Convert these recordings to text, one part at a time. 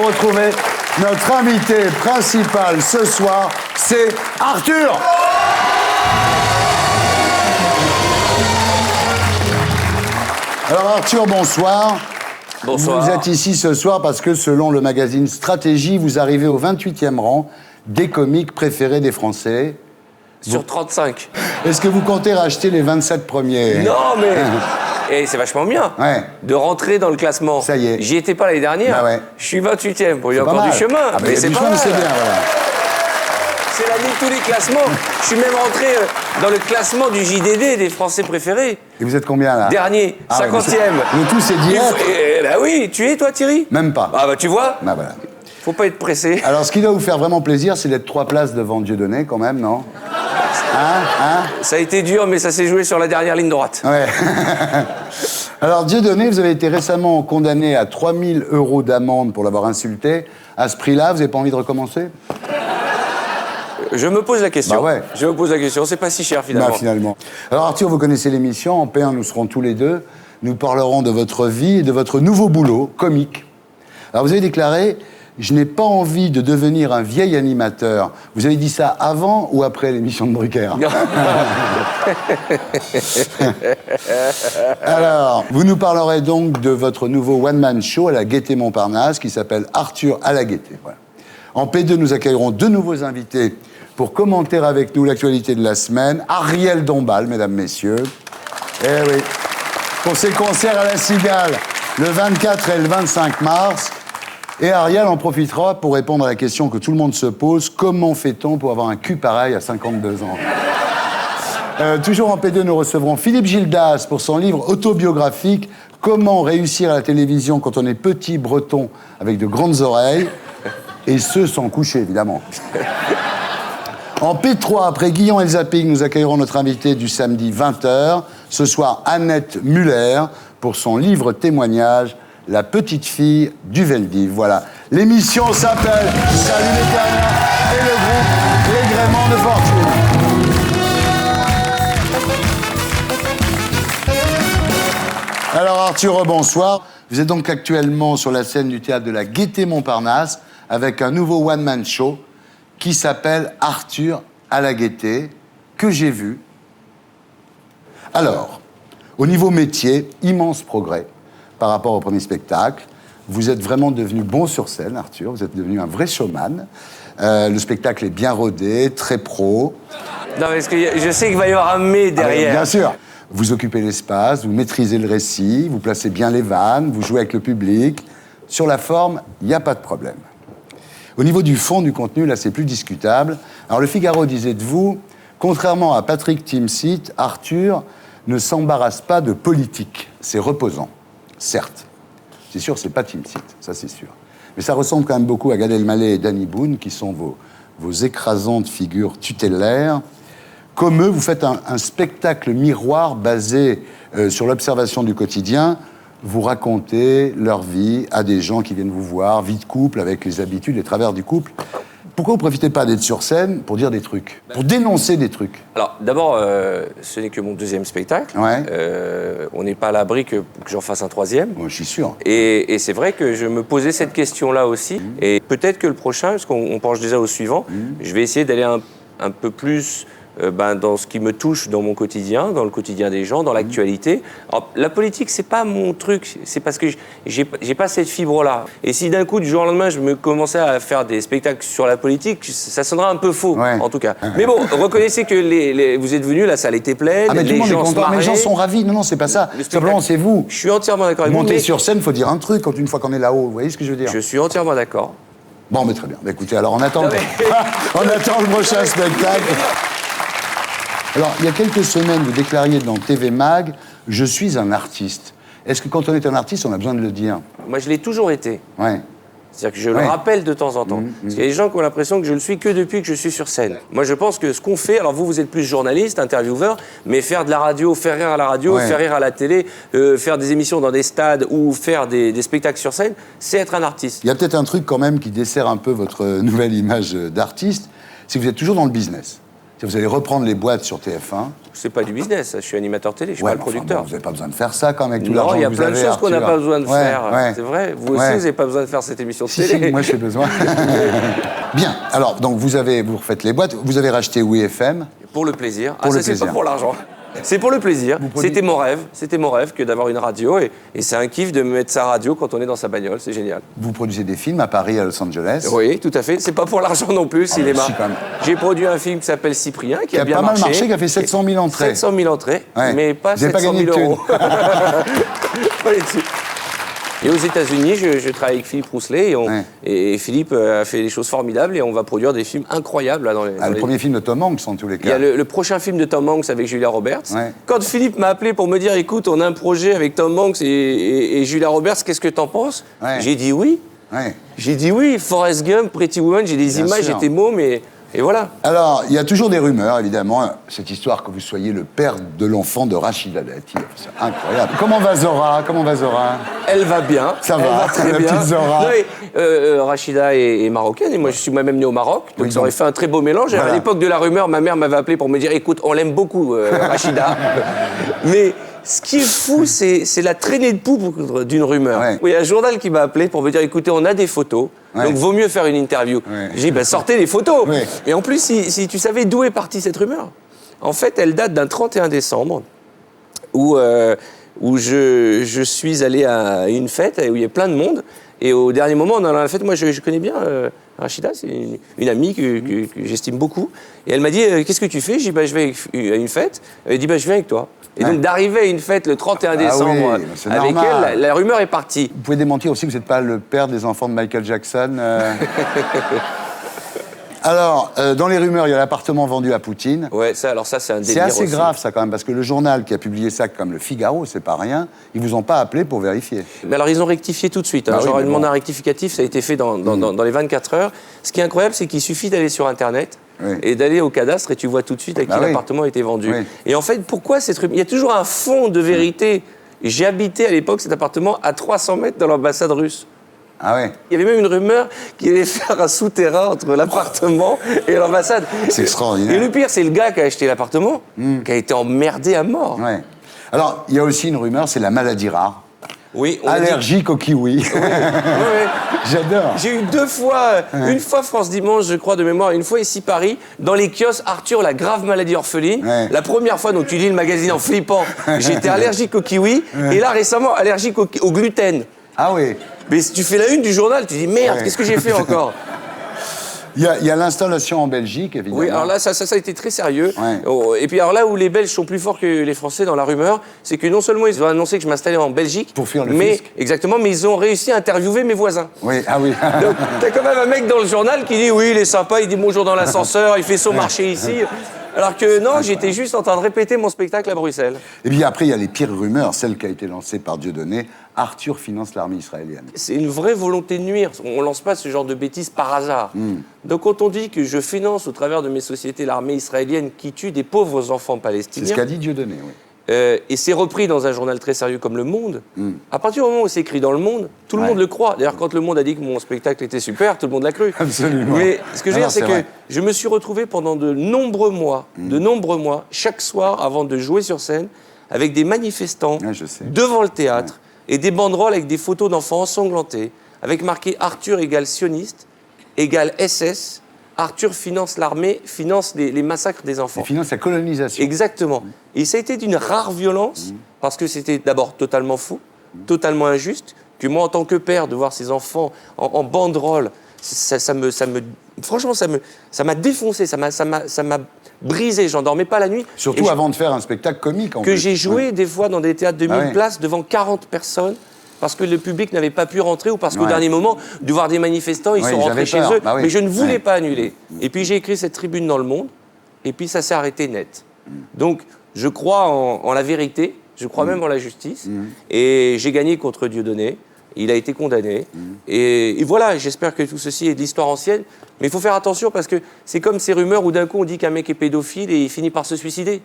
retrouver notre invité principal ce soir, c'est Arthur. Alors Arthur, bonsoir. Bonsoir. Vous êtes ici ce soir parce que selon le magazine Stratégie, vous arrivez au 28e rang des comiques préférés des Français. Sur 35. Est-ce que vous comptez racheter les 27 premiers? Non, mais... Et c'est vachement bien de rentrer dans le classement. Ça y est. J'y étais pas l'année dernière. Bah ouais. Je suis 28e. Bon, il y a encore mal. du chemin. Ah bah, mais c'est pas mal. c'est bien, voilà. C'est la vie de tous les classements. Je suis même rentré dans le classement du JDD des Français préférés. Et vous êtes combien là? Dernier, 50e. Le tout c'est d'hier. Bah oui, tu es toi Thierry? Même pas. Ah bah tu vois. Bah voilà. Faut pas être pressé. Alors ce qui doit vous faire vraiment plaisir, c'est d'être 3 places devant Dieudonné quand même, non? Ça a été dur, mais ça s'est joué sur la dernière ligne droite. Ouais. Alors Dieudonné, vous avez été récemment condamné à 3 000 € d'amende pour l'avoir insulté. À ce prix-là, vous n'avez pas envie de recommencer? Je me pose la question. Bah ouais. Je me pose la question. C'est pas si cher finalement. Bah, finalement. Alors Arthur, vous connaissez l'émission. En P1, nous serons tous les deux. Nous parlerons de votre vie et de votre nouveau boulot, comique. Alors vous avez déclaré « Je n'ai pas envie de devenir un vieil animateur ». Vous avez dit ça avant ou après l'émission de Drucker? Alors, vous nous parlerez donc de votre nouveau one-man show à la Gaîté Montparnasse qui s'appelle Arthur à la Gaîté. Voilà. En P2, nous accueillerons 2 nouveaux invités pour commenter avec nous l'actualité de la semaine. Ariel Dombal, mesdames, messieurs. Eh oui. Pour ses concerts à la Cigale, le 24 et le 25 mars. Et Ariel en profitera pour répondre à la question que tout le monde se pose. Comment fait-on pour avoir un cul pareil à 52 ans? Toujours en P2, nous recevrons Philippe Gildas pour son livre autobiographique « Comment réussir à la télévision quand on est petit, breton, avec de grandes oreilles ?» Et ce, sans coucher, évidemment. En P3, après Guillaume et le zapping, nous accueillerons notre invité du samedi 20h. Ce soir, Annette Muller, pour son livre témoignage, La petite fille du Veldiv. Voilà. L'émission s'appelle Salut les Terriens et le groupe Les Gréments de Fortune. Alors Arthur, bonsoir. Vous êtes donc actuellement sur la scène du théâtre de la Gaîté Montparnasse avec un nouveau one-man show qui s'appelle Arthur à la Gaîté, que j'ai vu. Alors, au niveau métier, immense progrès par rapport au premier spectacle. Vous êtes vraiment devenu bon sur scène, Arthur. Vous êtes devenu un vrai showman. Le spectacle est bien rodé, très pro. Non, parce que je sais qu'il va y avoir un mais derrière. Bien sûr. Vous occupez l'espace, vous maîtrisez le récit, vous placez bien les vannes, vous jouez avec le public. Sur la forme, il n'y a pas de problème. Au niveau du fond, du contenu, là, c'est plus discutable. Alors, le Figaro disait de vous, contrairement à Patrick Timsit, Arthur ne s'embarrasse pas de politique. C'est reposant, certes. C'est sûr, c'est pas Timsit, ça c'est sûr. Mais ça ressemble quand même beaucoup à Gad Elmaleh et Danny Boone, qui sont vos écrasantes figures tutélaires. Comme eux, vous faites un spectacle miroir basé sur l'observation du quotidien. Vous racontez leur vie à des gens qui viennent vous voir, vie de couple, avec les habitudes, les travers du couple. Pourquoi vous ne profitez pas d'être sur scène pour dire des trucs, pour dénoncer des trucs? Alors, d'abord, ce n'est que mon 2e spectacle. Ouais. On n'est pas à l'abri que j'en fasse un 3e. Moi, je suis sûr. Et c'est vrai que je me posais cette question-là aussi. Et peut-être que le prochain, parce qu'on penche déjà au suivant, je vais essayer d'aller un peu plus dans ce qui me touche dans mon quotidien, dans le quotidien des gens, dans l'actualité. Alors, la politique, c'est pas mon truc. C'est parce que j'ai pas cette fibre-là. Et si d'un coup, du jour au lendemain, je me commençais à faire des spectacles sur la politique, ça sonnera un peu faux, en tout cas. Mais bon, reconnaissez que vous êtes venus, la salle était pleine, mais tout le les monde est gens se content, marraient. les gens sont ravis. Non, c'est pas ça. Simplement, c'est vous. Je suis entièrement d'accord avec vous. Monter sur scène, il faut dire un truc une fois qu'on est là-haut. Vous voyez ce que je veux dire? Je suis entièrement d'accord. Bon, mais très bien. Bah, écoutez, alors on attend, on attend le prochain spectacle. Alors, il y a quelques semaines, vous déclariez dans TV Mag « Je suis un artiste ». Est-ce que quand on est un artiste, on a besoin de le dire? Moi, je l'ai toujours été. Ouais. C'est-à-dire que je le rappelle de temps en temps. Parce qu'il y a des gens qui ont l'impression que je le suis que depuis que je suis sur scène. Moi, je pense que ce qu'on fait, alors vous êtes plus journaliste, intervieweur, mais faire de la radio, faire rire à la radio, faire rire à la télé, faire des émissions dans des stades ou faire des spectacles sur scène, c'est être un artiste. Il y a peut-être un truc quand même qui dessert un peu votre nouvelle image d'artiste, c'est que vous êtes toujours dans le business. Vous allez reprendre les boîtes sur TF1. C'est pas du business, ça. Je suis animateur télé, je suis pas le producteur. Vous n'avez pas besoin de faire ça quand même, avec tout l'argent Non, il y a que vous plein de avez, choses qu'on n'a Arthur. pas besoin de faire. Ouais. C'est vrai. Vous aussi, vous n'avez pas besoin de faire cette émission de Si, télé. si, moi j'ai besoin. Bien, alors, donc vous refaites les boîtes, vous avez racheté WeFM. Pour le plaisir. Pour le ça, c'est plaisir. pas pour l'argent. C'est pour le plaisir. produisez- C'était mon rêve que d'avoir une radio. Et c'est un kiff de me mettre sa radio quand on est dans sa bagnole. C'est génial. Vous produisez des films à Paris, à Los Angeles. Oui, tout à fait. C'est pas pour l'argent non plus, cinéma. si, quand même. J'ai produit un film qui s'appelle Cyprien, qui Qui a a bien pas mal marché. marché, qui a fait 700 000 entrées. 700 000 entrées, Ouais. mais pas Vous avez pas 700 gagné 000 de euros. Pas les dessus. Et aux États-Unis, je travaille avec Philippe Rousselet et Philippe a fait des choses formidables et on va produire des films incroyables là, dans les. Le premier film de Tom Hanks, en tous les Il y cas. a le prochain film de Tom Hanks avec Julia Roberts. Ouais. Quand Philippe m'a appelé pour me dire, écoute, on a un projet avec Tom Hanks et Julia Roberts, qu'est-ce que t'en penses? Ouais. J'ai dit oui. Ouais. J'ai dit oui. Forrest Gump, Pretty Woman, j'ai des Bien images, sûr. j'étais môme et voilà. Alors, il y a toujours des rumeurs, évidemment, cette histoire que vous soyez le père de l'enfant de Rachida Dati. C'est incroyable. Comment va Zora? Elle va bien. Ça Elle va, très la bien. petite Zora. Non, mais, Rachida est marocaine et moi je suis moi-même né au Maroc, donc Oui, ça aurait donc. fait un très beau mélange. Voilà. À l'époque de la rumeur, ma mère m'avait appelé pour me dire écoute, on l'aime beaucoup, Rachida. Mais ce qui est fou, c'est la traînée de poudre d'une rumeur. Ouais. Il y a un journal qui m'a appelé pour me dire écoutez, on a des photos, Ouais. donc vaut mieux faire une interview. Ouais. J'ai dit bah, sortez les photos. Ouais. Et en plus, si tu savais d'où est partie cette rumeur, en fait, elle date d'un 31 décembre où je suis allé à une fête où il y a plein de monde. Et au dernier moment, dans la fête, moi, je connais bien Rachida, c'est une amie que j'estime beaucoup. Et elle m'a dit qu'est-ce que tu fais? J'ai dit bah, je vais à une fête. Elle dit bah, je viens avec toi. Et donc d'arriver à une fête le 31 décembre oui, c'est avec normal. elle, la rumeur est partie. Vous pouvez démentir aussi que vous n'êtes pas le père des enfants de Michael Jackson. Alors, dans les rumeurs, il y a l'appartement vendu à Poutine. Ouais, ça c'est un délire. C'est assez aussi. grave, ça, quand même, parce que le journal qui a publié ça, comme le Figaro, c'est pas rien, ils vous ont pas appelé pour vérifier. Mais alors, ils ont rectifié tout de suite. Hein. Bah oui, J'aurais mais demandé bon. un rectificatif, ça a été fait dans les 24 heures. Ce qui est incroyable, c'est qu'il suffit d'aller sur Internet Oui. et d'aller au cadastre et tu vois tout de suite à qui Bah oui. l'appartement a été vendu. Oui. Et en fait, pourquoi cette rumeur? Il y a toujours un fond de vérité. J'ai habité à l'époque cet appartement à 300 mètres dans l'ambassade russe. Ah ouais. Il y avait même une rumeur qu'il allait faire un souterrain entre l'appartement et l'ambassade. C'est extraordinaire. Et le pire, c'est le gars qui a acheté l'appartement, qui a été emmerdé à mort. Ouais. Alors, il y a aussi une rumeur, c'est la maladie rare. Oui, on a dit- Allergique au kiwi. Ouais, ouais. J'adore. J'ai eu 2 fois, une fois France Dimanche, je crois, de mémoire, une fois ici Paris, dans les kiosques, Arthur, la grave maladie orpheline. Ouais. La première fois, donc tu lis le magazine en flippant, j'étais allergique au kiwi, et là récemment, allergique au gluten. Ah oui. Mais si tu fais la une du journal, tu dis merde, Ouais. qu'est-ce que j'ai fait encore? Il y a l'installation en Belgique, évidemment. Oui, alors là, ça a été très sérieux. Ouais. Oh, et puis alors là où les Belges sont plus forts que les Français dans la rumeur, c'est que non seulement ils ont annoncé que je m'installais en Belgique, Pour fuir le mais fisc. exactement, mais ils ont réussi à interviewer mes voisins. Oui, ah oui. Donc, t'as quand même un mec dans le journal qui dit oui, il est sympa, il dit bonjour dans l'ascenseur, il fait son marché ici. Alors que non, j'étais juste en train de répéter mon spectacle à Bruxelles. Et puis après, il y a les pires rumeurs, celle qui a été lancée par Dieudonné. Arthur finance l'armée israélienne. C'est une vraie volonté de nuire. On lance pas ce genre de bêtises par hasard. Donc quand on dit que je finance au travers de mes sociétés l'armée israélienne qui tue des pauvres enfants C'est palestiniens, ce qu'a dit Dieudonné, oui. et c'est repris dans un journal très sérieux comme Le Monde, à partir du moment où c'est écrit dans Le Monde, tout le Ouais. monde le croit. D'ailleurs, quand Le Monde a dit que mon spectacle était super, tout le monde l'a cru. Absolument. Mais ce que je veux Non, dire, c'est non, que c'est vrai. je me suis retrouvé pendant de nombreux mois, chaque soir avant de jouer sur scène, avec des manifestants Ouais, je sais. devant le théâtre et des banderoles avec des photos d'enfants ensanglantés, avec marqué Arthur égale sioniste, égale SS, Arthur finance l'armée, finance les massacres des enfants. Il finance la colonisation. Exactement. Et ça a été d'une rare violence, parce que c'était d'abord totalement fou, totalement injuste, que moi, en tant que père, de voir ces enfants en banderole, franchement, ça m'a défoncé, ça m'a brisé, j'en dormais pas la nuit. Surtout Et avant de faire un spectacle comique, en que plus. j'ai joué des fois dans des théâtres de 1000 Ah ouais. places devant 40 personnes, parce que le public n'avait pas pu rentrer ou parce qu'au Ouais. dernier moment, de voir des manifestants, ils Oui, sont ils rentrés avaient chez peur. eux. Bah oui. Mais je ne voulais Ouais. pas annuler. Et puis j'ai écrit cette tribune dans Le Monde, et puis ça s'est arrêté net. Donc je crois en la vérité, je crois même en la justice, et j'ai gagné contre Dieudonné. Il a été condamné. Et voilà, j'espère que tout ceci est de l'histoire ancienne. Mais il faut faire attention parce que c'est comme ces rumeurs où d'un coup on dit qu'un mec est pédophile et il finit par se suicider.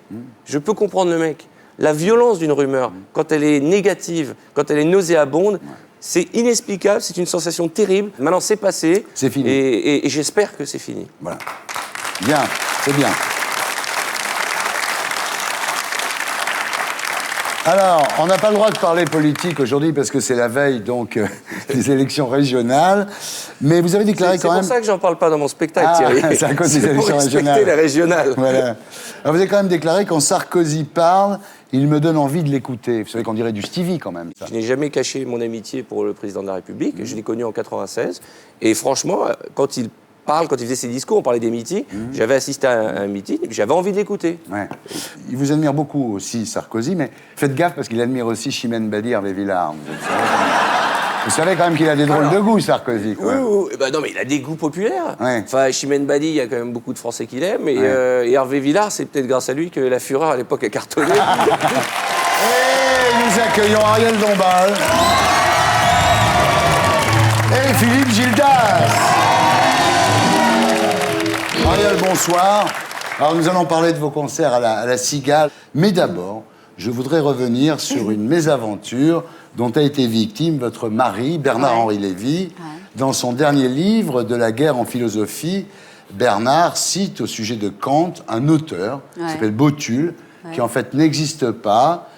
Je peux comprendre le mec. La violence d'une rumeur, quand elle est négative, quand elle est nauséabonde, c'est inexplicable, c'est une sensation terrible. Maintenant, c'est passé. C'est fini. Et j'espère que c'est fini. Voilà. Bien, c'est bien. Alors, on n'a pas le droit de parler politique aujourd'hui parce que c'est la veille donc des élections régionales. Mais vous avez déclaré quand même... C'est pour ça que j'en parle pas dans mon spectacle, Thierry. C'est à cause des élections pour respecter régionales. les régionales. Voilà. Alors, vous avez quand même déclaré quand Sarkozy parle, il me donne envie de l'écouter. Vous savez qu'on dirait du Stevie quand même. Ça. Je n'ai jamais caché mon amitié pour le président de la République. Je l'ai connu en 96. Et franchement, quand il faisait ses discours, on parlait des meetings. J'avais assisté à un meeting, j'avais envie de l'écouter. Ouais. Il vous admire beaucoup aussi, Sarkozy, mais faites gaffe parce qu'il admire aussi Chimène Badi, Hervé Villard. Vous savez quand même qu'il a des drôles de goût, Sarkozy. Quoi. Oui. Ben non, mais il a des goûts populaires. Ouais. Enfin, Chimène Badi, il y a quand même beaucoup de Français qui l'aiment. Et Hervé Villard, c'est peut-être grâce à lui que la Fureur, à l'époque, a cartonné. Et nous accueillons Ariel Dombal. Et Philippe Gildas. Ariel, bonsoir. Alors, nous allons parler de vos concerts à la Cigale. Mais d'abord, je voudrais revenir sur une mésaventure dont a été victime votre mari, Bernard-Henri Lévy. Dans son dernier livre, De la guerre en philosophie, Bernard cite au sujet de Kant un auteur qui s'appelle Botul, qui en fait n'existe pas,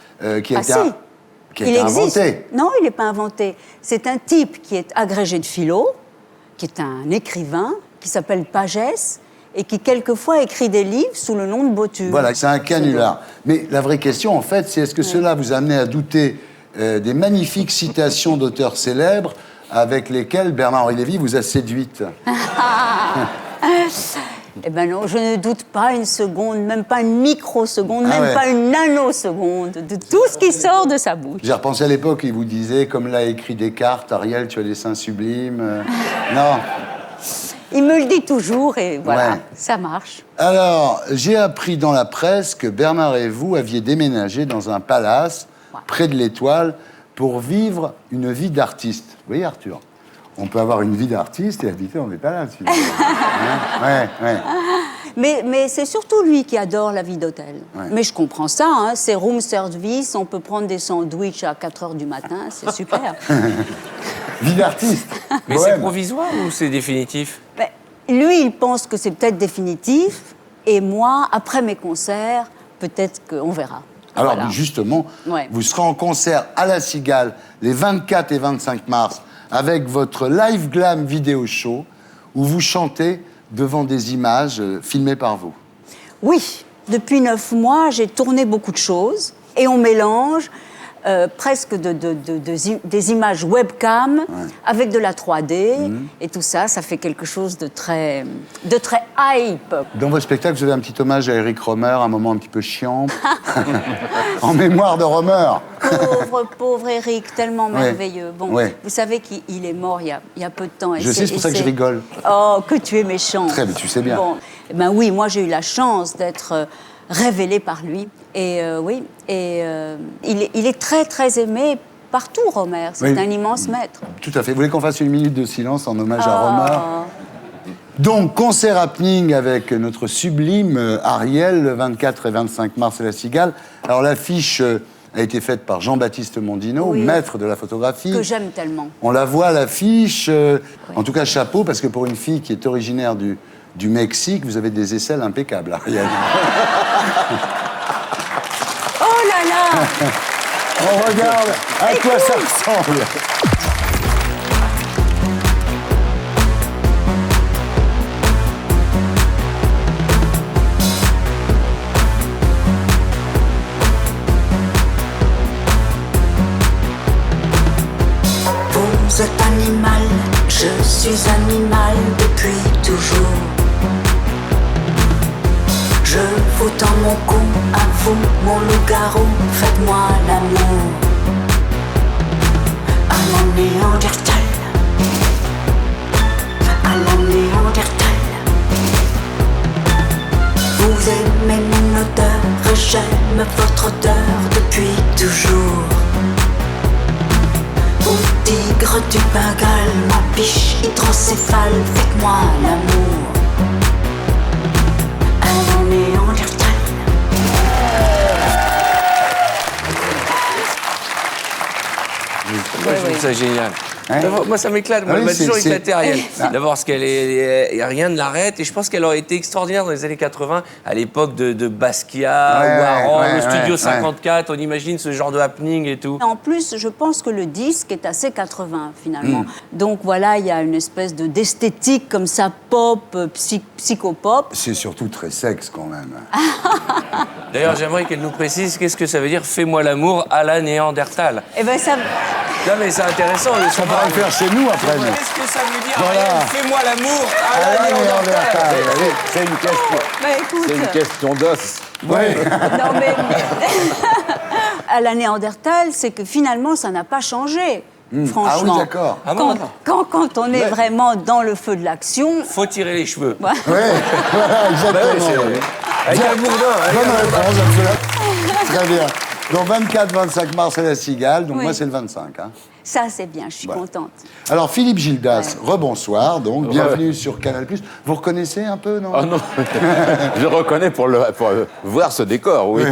qui a été inventé. Non, il n'est pas inventé. C'est un type qui est agrégé de philo, qui est un écrivain, qui s'appelle Pagès, et qui, quelquefois, écrit des livres sous le nom de Botul. Voilà, c'est un canular. Mais la vraie question, en fait, c'est est-ce que cela vous a amené à douter des magnifiques citations d'auteurs célèbres avec lesquels Bernard-Henri Lévy vous a séduite? Eh ben non, je ne doute pas une seconde, même pas une microseconde, pas une nanoseconde de tout ce qui sort de sa bouche. J'ai repensé à l'époque, il vous disait, comme l'a écrit Descartes, Ariel, tu as des seins sublimes. Non. Il me le dit toujours et voilà, Ouais. ça marche. Alors, j'ai appris dans la presse que Bernard et vous aviez déménagé dans un palace près de l'Étoile pour vivre une vie d'artiste. Vous voyez, Arthur, on peut avoir une vie d'artiste et habiter dans des palaces. Ouais. Mais c'est surtout lui qui adore la vie d'hôtel. Ouais. Mais je comprends ça, hein, c'est room service, on peut prendre des sandwichs à 4h du matin, c'est super. Vie d'artiste. Mais c'est provisoire ou c'est définitif? Ben, lui, il pense que c'est peut-être définitif, et moi, après mes concerts, peut-être qu'on verra. Alors, Voilà. justement, vous serez en concert à la Cigale les 24 et 25 mars avec votre live glam vidéo show où vous chantez devant des images filmées par vous. Oui, depuis 9 mois, j'ai tourné beaucoup de choses et on mélange presque des images webcam avec de la 3D et tout ça, ça fait quelque chose de très hype. Dans votre spectacle, vous avez un petit hommage à Eric Rohmer, un moment un petit peu chiant, en mémoire de Rohmer. Pauvre Eric, tellement merveilleux. Bon, vous savez qu'il est mort il y a peu de temps. Je sais, c'est pour ça que je rigole. Oh, que tu es méchant. Très bien, tu sais bien. Bon, ben oui, moi j'ai eu la chance d'être révélée par lui. Et il est très très aimé partout, Rohmer. C'est un immense maître. Tout à fait. Vous voulez qu'on fasse une minute de silence en hommage à Rohmer? Donc, concert happening avec notre sublime Ariel, le 24 et 25 mars à la Cigale. Alors, l'affiche a été faite par Jean-Baptiste Mondino, maître de la photographie. Que j'aime tellement. On la voit à l'affiche. En tout cas, chapeau, parce que pour une fille qui est originaire du Mexique, vous avez des aisselles impeccables, Ariel. Oh là là. On regarde à quoi ça ressemble. Vous êtes animal, je suis animal depuis toujours. Je vous tends mon cou, à vous, mon loup-garou, faites-moi l'amour. À la Néandertal, à la Néandertal. Vous aimez mon odeur et j'aime votre odeur depuis toujours. Au tigre du Bengale, ma biche hydrocéphale, faites-moi l'amour. À la Néandertal. Je trouve ça génial. Hein? Moi, ça m'éclate. Moi, Ah oui, elle m'a toujours c'est- éclaté, Ariel. D'abord, parce qu'elle est, rien ne l'arrête. Et je pense qu'elle aurait été extraordinaire dans les années 80, à l'époque de Basquiat, Ouais, Waron, ouais, le Studio ouais. 54. On imagine ce genre de happening et tout. En plus, je pense que le disque est assez 80 finalement. Donc voilà, il y a une espèce d'esthétique comme ça, pop, psychopop. C'est surtout très sexe quand même. D'ailleurs, j'aimerais qu'elle nous précise qu'est-ce que ça veut dire « fais-moi l'amour à la Néandertal Et ben ça, ». Non, mais c'est intéressant de On savoir. pourra le faire chez nous après. mais- Qu'est-ce que ça veut dire, Voilà. Ariel, fais-moi l'amour à la Ah, Néandertal. Néandertal. C'est une question. bah, écoute, C'est une question d'os. Ouais. non mais à la Néandertal, c'est que finalement ça n'a pas changé. Franchement. Ah oui, d'accord. Ah bon, Quand on est vraiment dans le feu de l'action, Faut tirer les cheveux. Ouais, voilà, exactement. Avec un bourdin. Bonne réponse, absolument. Très bien. Donc 24-25 mars à la Cigale, donc Oui. moi c'est le 25. Hein. ça c'est bien, je suis contente. Alors Philippe Gildas, rebonsoir, donc bienvenue sur Canal+. Vous reconnaissez un peu, non? Oh non, je reconnais pour voir ce décor, oui.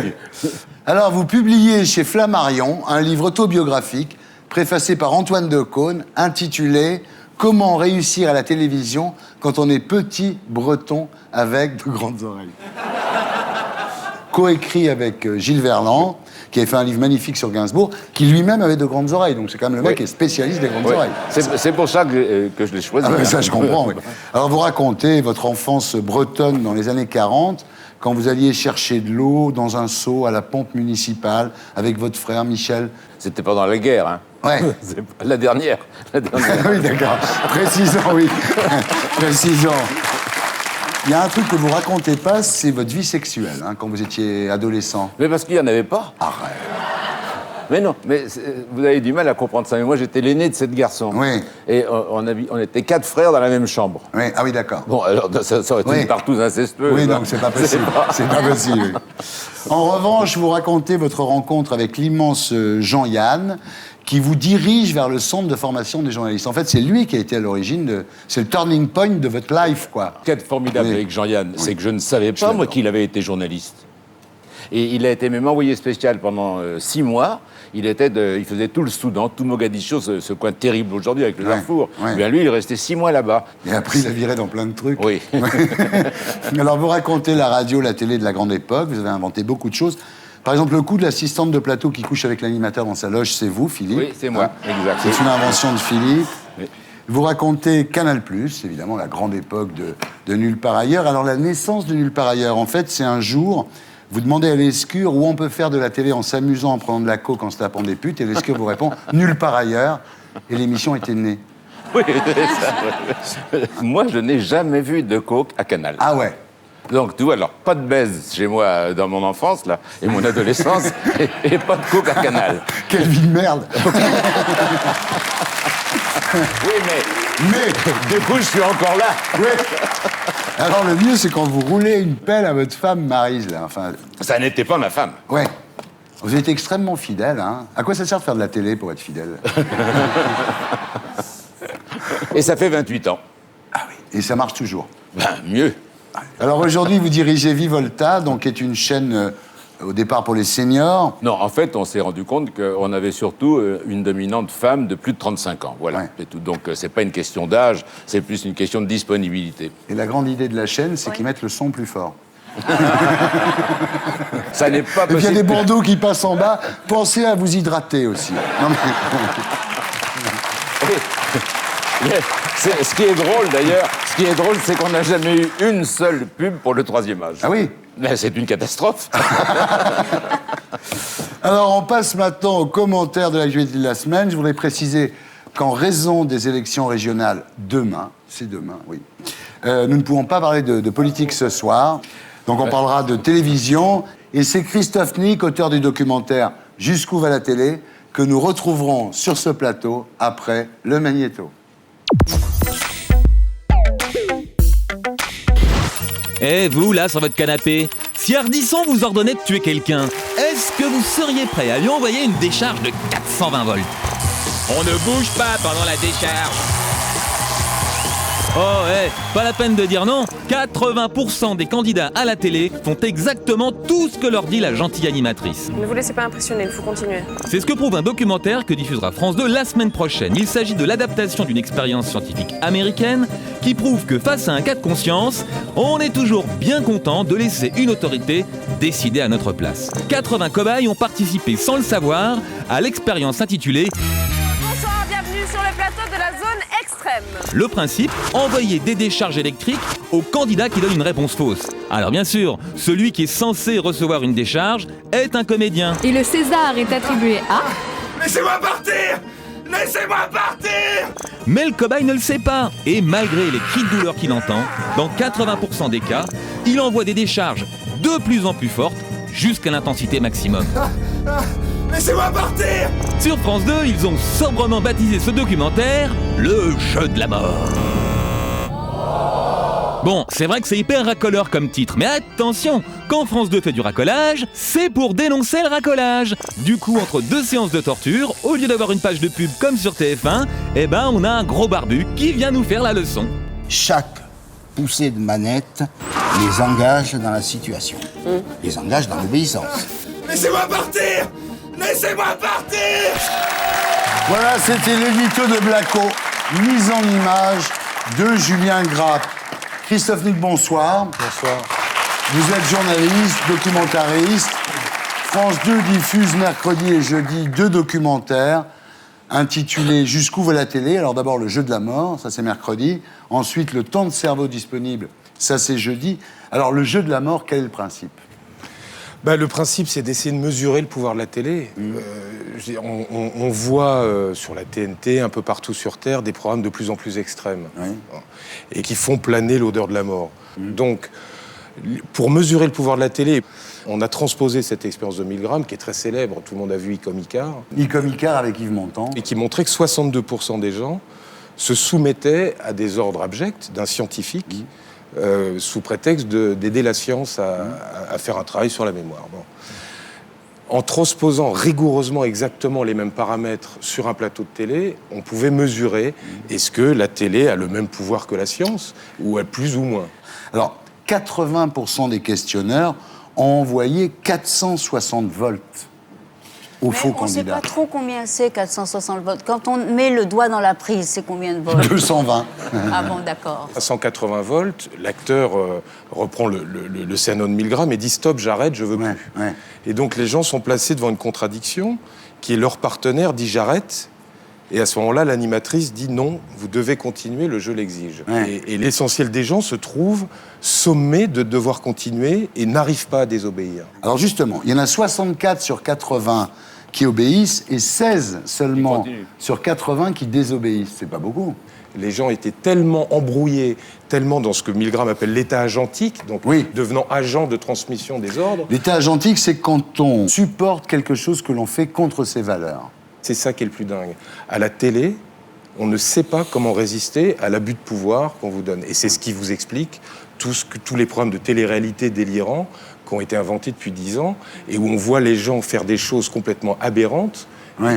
Alors vous publiez chez Flammarion un livre autobiographique préfacé par Antoine Decaune, intitulé « Comment réussir à la télévision quand on est petit breton avec de grandes oreilles ». Coécrit avec Gilles Verland, qui avait fait un livre magnifique sur Gainsbourg, qui lui-même avait de grandes oreilles. Donc c'est quand même le mec Oui. qui est spécialiste des grandes Oui. oreilles. C'est pour ça que je l'ai choisi. Ah ouais, ça, je comprends. Oui. Alors, vous racontez votre enfance bretonne dans les années 40, quand vous alliez chercher de l'eau dans un seau à la pompe municipale avec votre frère Michel. C'était pendant la guerre, hein. Ouais. C'est la dernière. Oui, d'accord. Précisons, oui. Précisons. Il y a un truc que vous racontez pas, c'est votre vie sexuelle, hein, quand vous étiez adolescent. Mais parce qu'il n'y en avait pas. Arrête. Mais non, vous avez du mal à comprendre ça. Mais moi, j'étais l'aîné de 7 garçons. Oui. Et on était 4 frères dans la même chambre. Oui. Ah oui, d'accord. Bon, alors ça aurait été Oui. une partouze incestueuse. Oui, hein. donc c'est pas possible. C'est pas possible. En revanche, vous racontez votre rencontre avec l'immense Jean-Yann, qui vous dirige vers le centre de formation des journalistes. En fait, c'est lui qui a été à l'origine de... C'est le turning point de votre life, quoi. Ce qui est formidable Oui. avec Jean-Yann, c'est que je ne savais pas, moi, l'adore. qu'il avait été journaliste. Et il a été même envoyé spécial pendant 6 mois. Il faisait tout le Soudan, tout Mogadiscio, ce coin terrible aujourd'hui avec le Ouais, Darfour. ouais. Bien, lui, il est resté 6 mois là-bas. Et après, il a viré dans plein de trucs. Oui. Alors, vous racontez la radio, la télé de la grande époque. Vous avez inventé beaucoup de choses. Par exemple, le coup de l'assistante de plateau qui couche avec l'animateur dans sa loge, c'est vous, Philippe. Oui, c'est moi, exact. C'est une invention de Philippe. Oui. Vous racontez Canal+, évidemment, la grande époque de Nulle part ailleurs. Alors, la naissance de Nulle part ailleurs, en fait, c'est un jour, vous demandez à l'escure où on peut faire de la télé en s'amusant, en prenant de la coke, en se tapant des putes, et l'escure vous répond Nulle part ailleurs, et l'émission était née. Oui, c'est ça. Moi, je n'ai jamais vu de coke à Canal. Ah ouais. Donc, tu vois, alors, pas de baise chez moi dans mon enfance, là, et mon adolescence, et pas de coke à Canal. Quelle vie de merde. Oui, mais du coup, je suis encore là. Ouais. Alors, le mieux, c'est quand vous roulez une pelle à votre femme, Maryse, là. Enfin, Ça n'était pas ma femme. ouais. Vous êtes extrêmement fidèle, hein. À quoi ça sert de faire de la télé pour être fidèle? Et ça fait 28 ans. Ah oui. Et ça marche toujours. Ben, mieux. Alors, aujourd'hui, vous dirigez Vivolta, donc, qui est une chaîne, au départ, pour les seniors. Non, en fait, on s'est rendu compte qu'on avait surtout une dominante femme de plus de 35 ans. Voilà, Ouais. c'est tout. Donc, c'est pas une question d'âge, c'est plus une question de disponibilité. Et la grande idée de la chaîne, c'est qu'ils mettent le son plus fort. Ça n'est pas Et puis, il y a possible. des bandeaux qui passent en bas. Pensez à vous hydrater aussi. Non, mais... Ce qui est drôle, d'ailleurs, c'est qu'on n'a jamais eu une seule pub pour le 3e âge. Ah oui. Mais c'est une catastrophe. Alors, on passe maintenant aux commentaires de l'actualité de la semaine. Je voudrais préciser qu'en raison des élections régionales demain, c'est demain, oui, nous ne pouvons pas parler de politique ce soir. Donc, on parlera de télévision. Et c'est Christophe Nick, auteur du documentaire Jusqu'où va la télé, que nous retrouverons sur ce plateau après le magnéto. Eh, vous, là, sur votre canapé, si Ardisson vous ordonnait de tuer quelqu'un, est-ce que vous seriez prêt à lui envoyer une décharge de 420 volts? On ne bouge pas pendant la décharge. Oh ouais, pas la peine de dire non. 80% des candidats à la télé font exactement tout ce que leur dit la gentille animatrice. Ne vous laissez pas impressionner, il faut continuer. C'est ce que prouve un documentaire que diffusera France 2 la semaine prochaine. Il s'agit de l'adaptation d'une expérience scientifique américaine qui prouve que face à un cas de conscience, on est toujours bien content de laisser une autorité décider à notre place. 80 cobayes ont participé sans le savoir à l'expérience intitulée Bonsoir, bienvenue sur le plateau de la zone extrême. Le principe, envoyer des décharges électriques au candidat qui donne une réponse fausse. Alors bien sûr, celui qui est censé recevoir une décharge est un comédien. Et le César est attribué à... Laissez-moi partir! Laissez-moi partir! Mais le cobaye ne le sait pas. Et malgré les cris de douleur qu'il entend, dans 80% des cas, il envoie des décharges de plus en plus fortes jusqu'à l'intensité maximum. Laissez-moi partir! Sur France 2, ils ont sobrement baptisé ce documentaire « Le jeu de la mort ». Bon, c'est vrai que c'est hyper racoleur comme titre, mais attention, quand France 2 fait du racolage, c'est pour dénoncer le racolage. Du coup, entre deux séances de torture, au lieu d'avoir une page de pub comme sur TF1, eh ben on a un gros barbu qui vient nous faire la leçon. Chaque poussée de manette les engage dans la situation, les engage dans l'obéissance. Laissez-moi partir! Laissez-moi partir! Voilà, c'était l'édito de Blacko, mise en image de Julien Grappe. Christophe Nick, bonsoir. Bonsoir. Vous êtes journaliste, documentariste. France 2 diffuse mercredi et jeudi 2 documentaires intitulés « Jusqu'où va la télé ?» Alors d'abord, le jeu de la mort, ça c'est mercredi. Ensuite, le temps de cerveau disponible, ça c'est jeudi. Alors le jeu de la mort, quel est le principe ? Le principe, c'est d'essayer de mesurer le pouvoir de la télé. On voit sur la TNT, un peu partout sur Terre, des programmes de plus en plus extrêmes. Et qui font planer l'odeur de la mort. Donc, pour mesurer le pouvoir de la télé, on a transposé cette expérience de Milgram, qui est très célèbre, tout le monde a vu Icom Icare. Icom Icare avec Yves Montand. Et qui montrait que 62% des gens se soumettaient à des ordres abjects d'un scientifique, sous prétexte d'aider la science à faire un travail sur la mémoire. Bon. En transposant rigoureusement exactement les mêmes paramètres sur un plateau de télé, on pouvait mesurer est-ce que la télé a le même pouvoir que la science, ou plus ou moins. Alors, 80% des questionneurs ont envoyé 460 volts au faux candidat. On ne sait pas trop combien c'est 460 volts. Quand on met le doigt dans la prise, c'est combien de volts ? 220. Ah bon, d'accord. À 180 volts, l'acteur reprend le CNO de Milgram et dit « Stop, j'arrête, je veux plus ». Et donc les gens sont placés devant une contradiction qui est leur partenaire dit « J'arrête ». Et à ce moment-là, l'animatrice dit « Non, vous devez continuer, le jeu l'exige ». Et l'essentiel des gens se trouvent sommés de devoir continuer et n'arrivent pas à désobéir. Alors justement, il y en a 64 sur 80 qui obéissent et 16 seulement sur 80 qui désobéissent. C'est pas beaucoup. Les gens étaient tellement embrouillés, tellement dans ce que Milgram appelle l'état agentique, donc devenant agent de transmission des ordres. L'état agentique, c'est quand on supporte quelque chose que l'on fait contre ses valeurs. C'est ça qui est le plus dingue. À la télé, on ne sait pas comment résister à l'abus de pouvoir qu'on vous donne. Et c'est ce qui vous explique tous les programmes de télé-réalité délirants qui ont été inventés depuis 10 ans et où on voit les gens faire des choses complètement aberrantes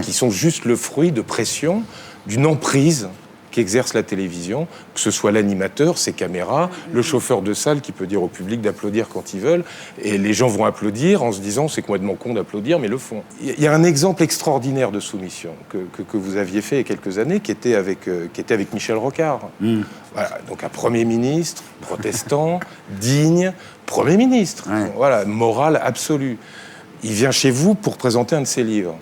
qui sont juste le fruit de pression, d'une emprise qu'exerce la télévision, que ce soit l'animateur, ses caméras, le chauffeur de salle qui peut dire au public d'applaudir quand ils veulent, et les gens vont applaudir en se disant c'est complètement con d'applaudir, mais le font. Il y a un exemple extraordinaire de soumission que vous aviez fait il y a quelques années, qui était avec Michel Rocard. Voilà, donc un Premier ministre, protestant, digne, Premier ministre, voilà, morale absolue. Il vient chez vous pour présenter un de ses livres.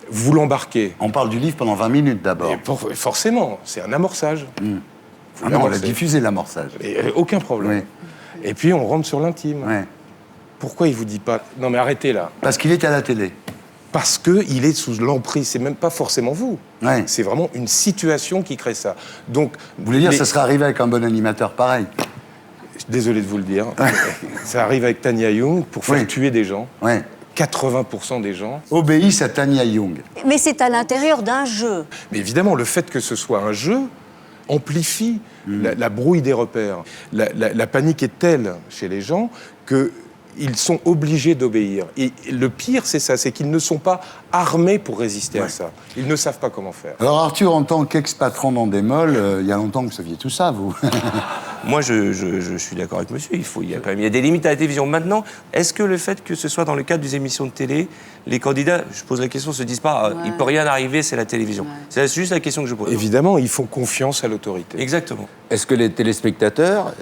Vous l'embarquez. On parle du livre pendant 20 minutes d'abord. Forcément, c'est un amorçage. On l'a diffusé, l'amorçage. Aucun problème. Et puis on rentre sur l'intime. Pourquoi il vous dit pas « Non mais arrêtez là ». Parce qu'il est à la télé. Parce qu'il est sous l'emprise, c'est même pas forcément vous. C'est vraiment une situation qui crée ça. Donc, vous voulez dire que ça serait arrivé avec un bon animateur pareil ? Désolé de vous le dire. Ça arrive avec Tania Young pour faire tuer des gens. 80% des gens obéissent à Tania Young. Mais c'est à l'intérieur d'un jeu. Mais évidemment, le fait que ce soit un jeu amplifie la brouille des repères. La panique est telle chez les gens qu'ils ils sont obligés d'obéir. Et le pire, c'est ça, c'est qu'ils ne sont pas armés pour résister à ça. Ils ne savent pas comment faire. Alors Arthur, en tant qu'ex-patron d'Endemol, il y a longtemps que vous saviez tout ça, vous. Moi, je suis d'accord avec monsieur. Il y a des limites à la télévision. Maintenant, est-ce que le fait que ce soit dans le cadre des émissions de télé, les candidats, je pose la question, se disent pas, il peut rien arriver, c'est la télévision. C'est juste la question que je pose. Évidemment, ils font confiance à l'autorité. Exactement. Est-ce que les téléspectateurs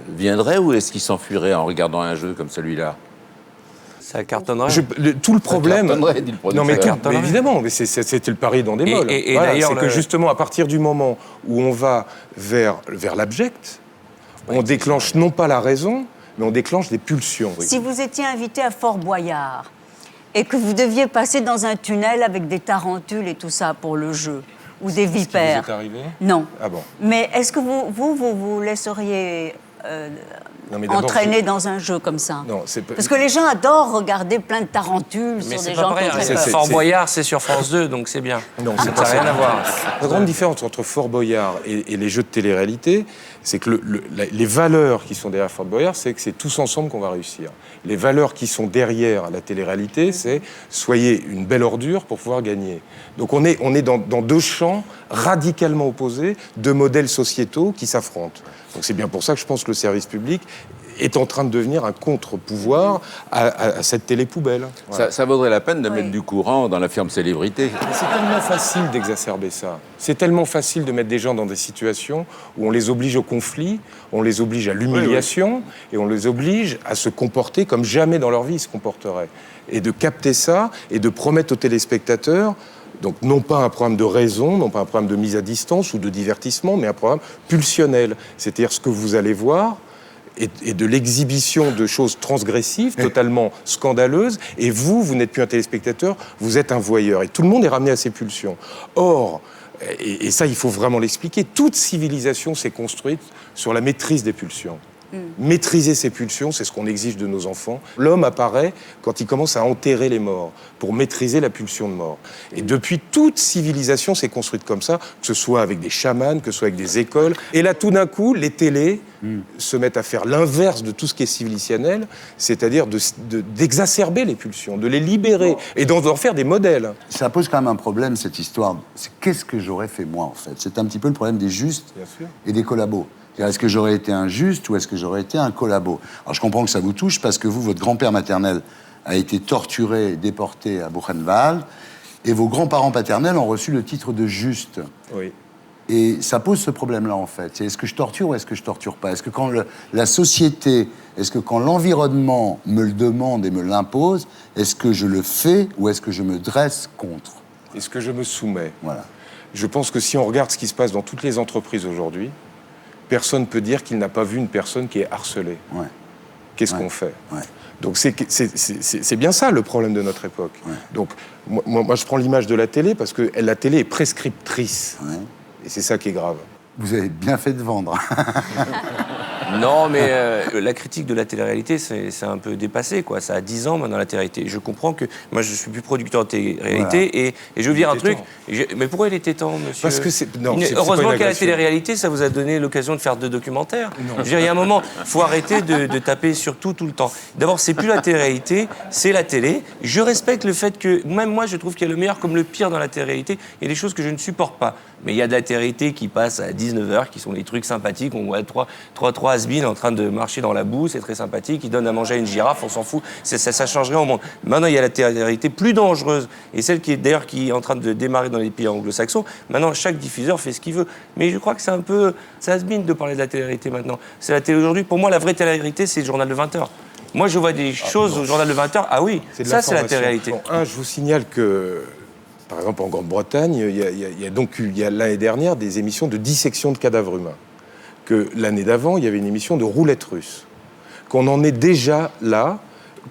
viendraient ou est-ce qu'ils s'enfuiraient en regardant un jeu comme celui-là? Ça cartonnerait. Tout le problème. Dit le producteur. Non, mais évidemment, mais c'était le pari d'Endemol. Et Voilà, d'ailleurs, c'est que justement, à partir du moment où on va vers l'abject, on déclenche non pas la raison, mais on déclenche des pulsions. Si vous étiez invité à Fort Boyard et que vous deviez passer dans un tunnel avec des tarentules et tout ça pour le jeu, ou des vipères. Est-ce que vous êtes arrivé ? Non. Ah bon. Mais est-ce que vous laisseriez entraîner dans un jeu comme ça? Non, c'est pas... Parce que les gens adorent regarder plein de tarentules sur des gens qui ont très peur. Fort Boyard, c'est sur France 2, donc c'est bien. Non, ça n'a rien à voir. La grande différence entre Fort Boyard et les jeux de télé-réalité, c'est que les valeurs qui sont derrière Fort Boyard, c'est que c'est tous ensemble qu'on va réussir. Les valeurs qui sont derrière la télé-réalité, c'est soyez une belle ordure pour pouvoir gagner. Donc on est dans deux champs radicalement opposés, deux modèles sociétaux qui s'affrontent. Donc c'est bien pour ça que je pense que le service public est en train de devenir un contre-pouvoir à cette télé-poubelle. Voilà. Ça vaudrait la peine de mettre du courant dans la firme célébrité. C'est tellement facile d'exacerber ça. C'est tellement facile de mettre des gens dans des situations où on les oblige au conflit, on les oblige à l'humiliation, et on les oblige à se comporter comme jamais dans leur vie ils se comporteraient. Et de capter ça et de promettre aux téléspectateurs, donc non pas un programme de raison, non pas un programme de mise à distance ou de divertissement, mais un programme pulsionnel. C'est-à-dire ce que vous allez voir et de l'exhibition de choses transgressives, totalement scandaleuses, et vous n'êtes plus un téléspectateur, vous êtes un voyeur. Et tout le monde est ramené à ces pulsions. Or, et ça il faut vraiment l'expliquer, toute civilisation s'est construite sur la maîtrise des pulsions. Maîtriser ces pulsions, c'est ce qu'on exige de nos enfants. L'homme apparaît quand il commence à enterrer les morts, pour maîtriser la pulsion de mort. Et depuis, toute civilisation s'est construite comme ça, que ce soit avec des chamans, que ce soit avec des écoles. Et là, tout d'un coup, les télés se mettent à faire l'inverse de tout ce qui est civilisationnel, c'est-à-dire d'exacerber les pulsions, de les libérer et d'en faire des modèles. Ça pose quand même un problème, cette histoire. C'est qu'est-ce que j'aurais fait moi, en fait? C'est un petit peu le problème des justes et des collabos. Est-ce que j'aurais été un juste ou est-ce que j'aurais été un collabo? Alors je comprends que ça vous touche parce que vous, votre grand-père maternel a été torturé et déporté à Buchenwald et vos grands-parents paternels ont reçu le titre de juste. Oui. Et ça pose ce problème-là, en fait. C'est est-ce que je torture ou est-ce que je torture pas? Est-ce que quand la société, est-ce que quand l'environnement me le demande et me l'impose, est-ce que je le fais ou est-ce que je me dresse contre? Est-ce que je me soumets? Voilà. Je pense que si on regarde ce qui se passe dans toutes les entreprises aujourd'hui, personne ne peut dire qu'il n'a pas vu une personne qui est harcelée. Ouais. Qu'est-ce qu'on fait? Ouais. Donc c'est bien ça le problème de notre époque. Ouais. Donc moi je prends l'image de la télé parce que la télé est prescriptrice. Ouais. Et c'est ça qui est grave. Vous avez bien fait de vendre. Non, mais la critique de la télé-réalité, c'est un peu dépassé, quoi. Ça a 10 ans maintenant, la télé-réalité. Je comprends que moi, je suis plus producteur de télé-réalité et je veux dire un truc. Mais pourquoi il était temps, monsieur? Parce que heureusement qu'à la télé-réalité, ça vous a donné l'occasion de faire 2 documentaires. Je veux dire, il y a un moment, il faut arrêter de taper sur tout le temps. D'abord, c'est plus la télé-réalité, c'est la télé. Je respecte le fait que, même moi, je trouve qu'il y a le meilleur comme le pire dans la télé-réalité. Il y a des choses que je ne supporte pas. Mais il y a de la télé-réalité qui passe à 19h, qui sont des trucs sympathiques. On voit trois has-beens en train de marcher dans la boue, c'est très sympathique. Ils donnent à manger à une girafe, on s'en fout. Ça changerait au monde. Maintenant, il y a la télé-réalité plus dangereuse, et celle qui est en train de démarrer dans les pays anglo-saxons. Maintenant, chaque diffuseur fait ce qu'il veut. Mais je crois que c'est un peu has-been de parler de la télé-réalité maintenant. C'est la télé aujourd'hui. Pour moi, la vraie télé-réalité, c'est le journal de 20h. Moi, je vois des choses au journal de 20h. Ah oui, ça, c'est la télé-réalité. Bon, je vous signale que... Par exemple, en Grande-Bretagne, il y a l'année dernière des émissions de dissection de cadavres humains. Que l'année d'avant, il y avait une émission de roulette russe. Qu'on en est déjà là,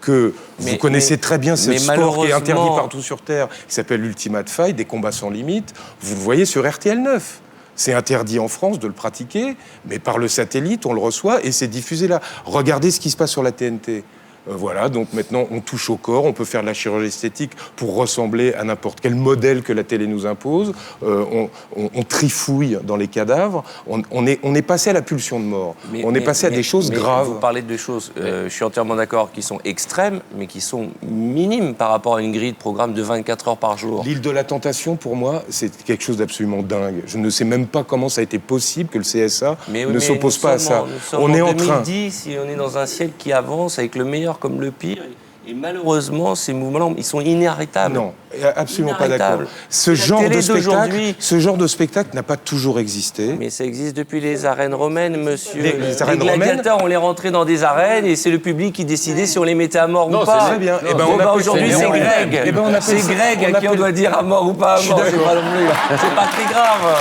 que vous connaissez très bien ce sport qui est interdit partout sur Terre, qui s'appelle l'Ultimate Fight, des combats sans limite. Vous le voyez sur RTL 9. C'est interdit en France de le pratiquer, mais par le satellite, on le reçoit et c'est diffusé là. Regardez ce qui se passe sur la TNT. Voilà, donc maintenant on touche au corps, on peut faire de la chirurgie esthétique pour ressembler à n'importe quel modèle que la télé nous impose. On trifouille dans les cadavres. On est passé à la pulsion de mort. On est passé à des choses graves. Vous parlez de choses, je suis entièrement d'accord, qui sont extrêmes, mais qui sont minimes par rapport à une grille de programme de 24 heures par jour. L'île de la Tentation, pour moi, c'est quelque chose d'absolument dingue. Je ne sais même pas comment ça a été possible que le CSA ne s'oppose pas à ça. On est en 2010 et on est dans un siècle qui avance avec le meilleur comme le pire. Et malheureusement, ces mouvements-là, ils sont inarrêtables. Non, absolument pas d'accord. Ce genre de spectacle n'a pas toujours existé. Mais ça existe depuis les arènes romaines, monsieur. Les arènes gladiateurs, on les rentrait dans des arènes et c'est le public qui décidait si on les mettait à mort ou pas. C'est très bien. Aujourd'hui, c'est Greg. C'est Greg à qui on doit dire à mort ou pas à mort. C'est pas très grave.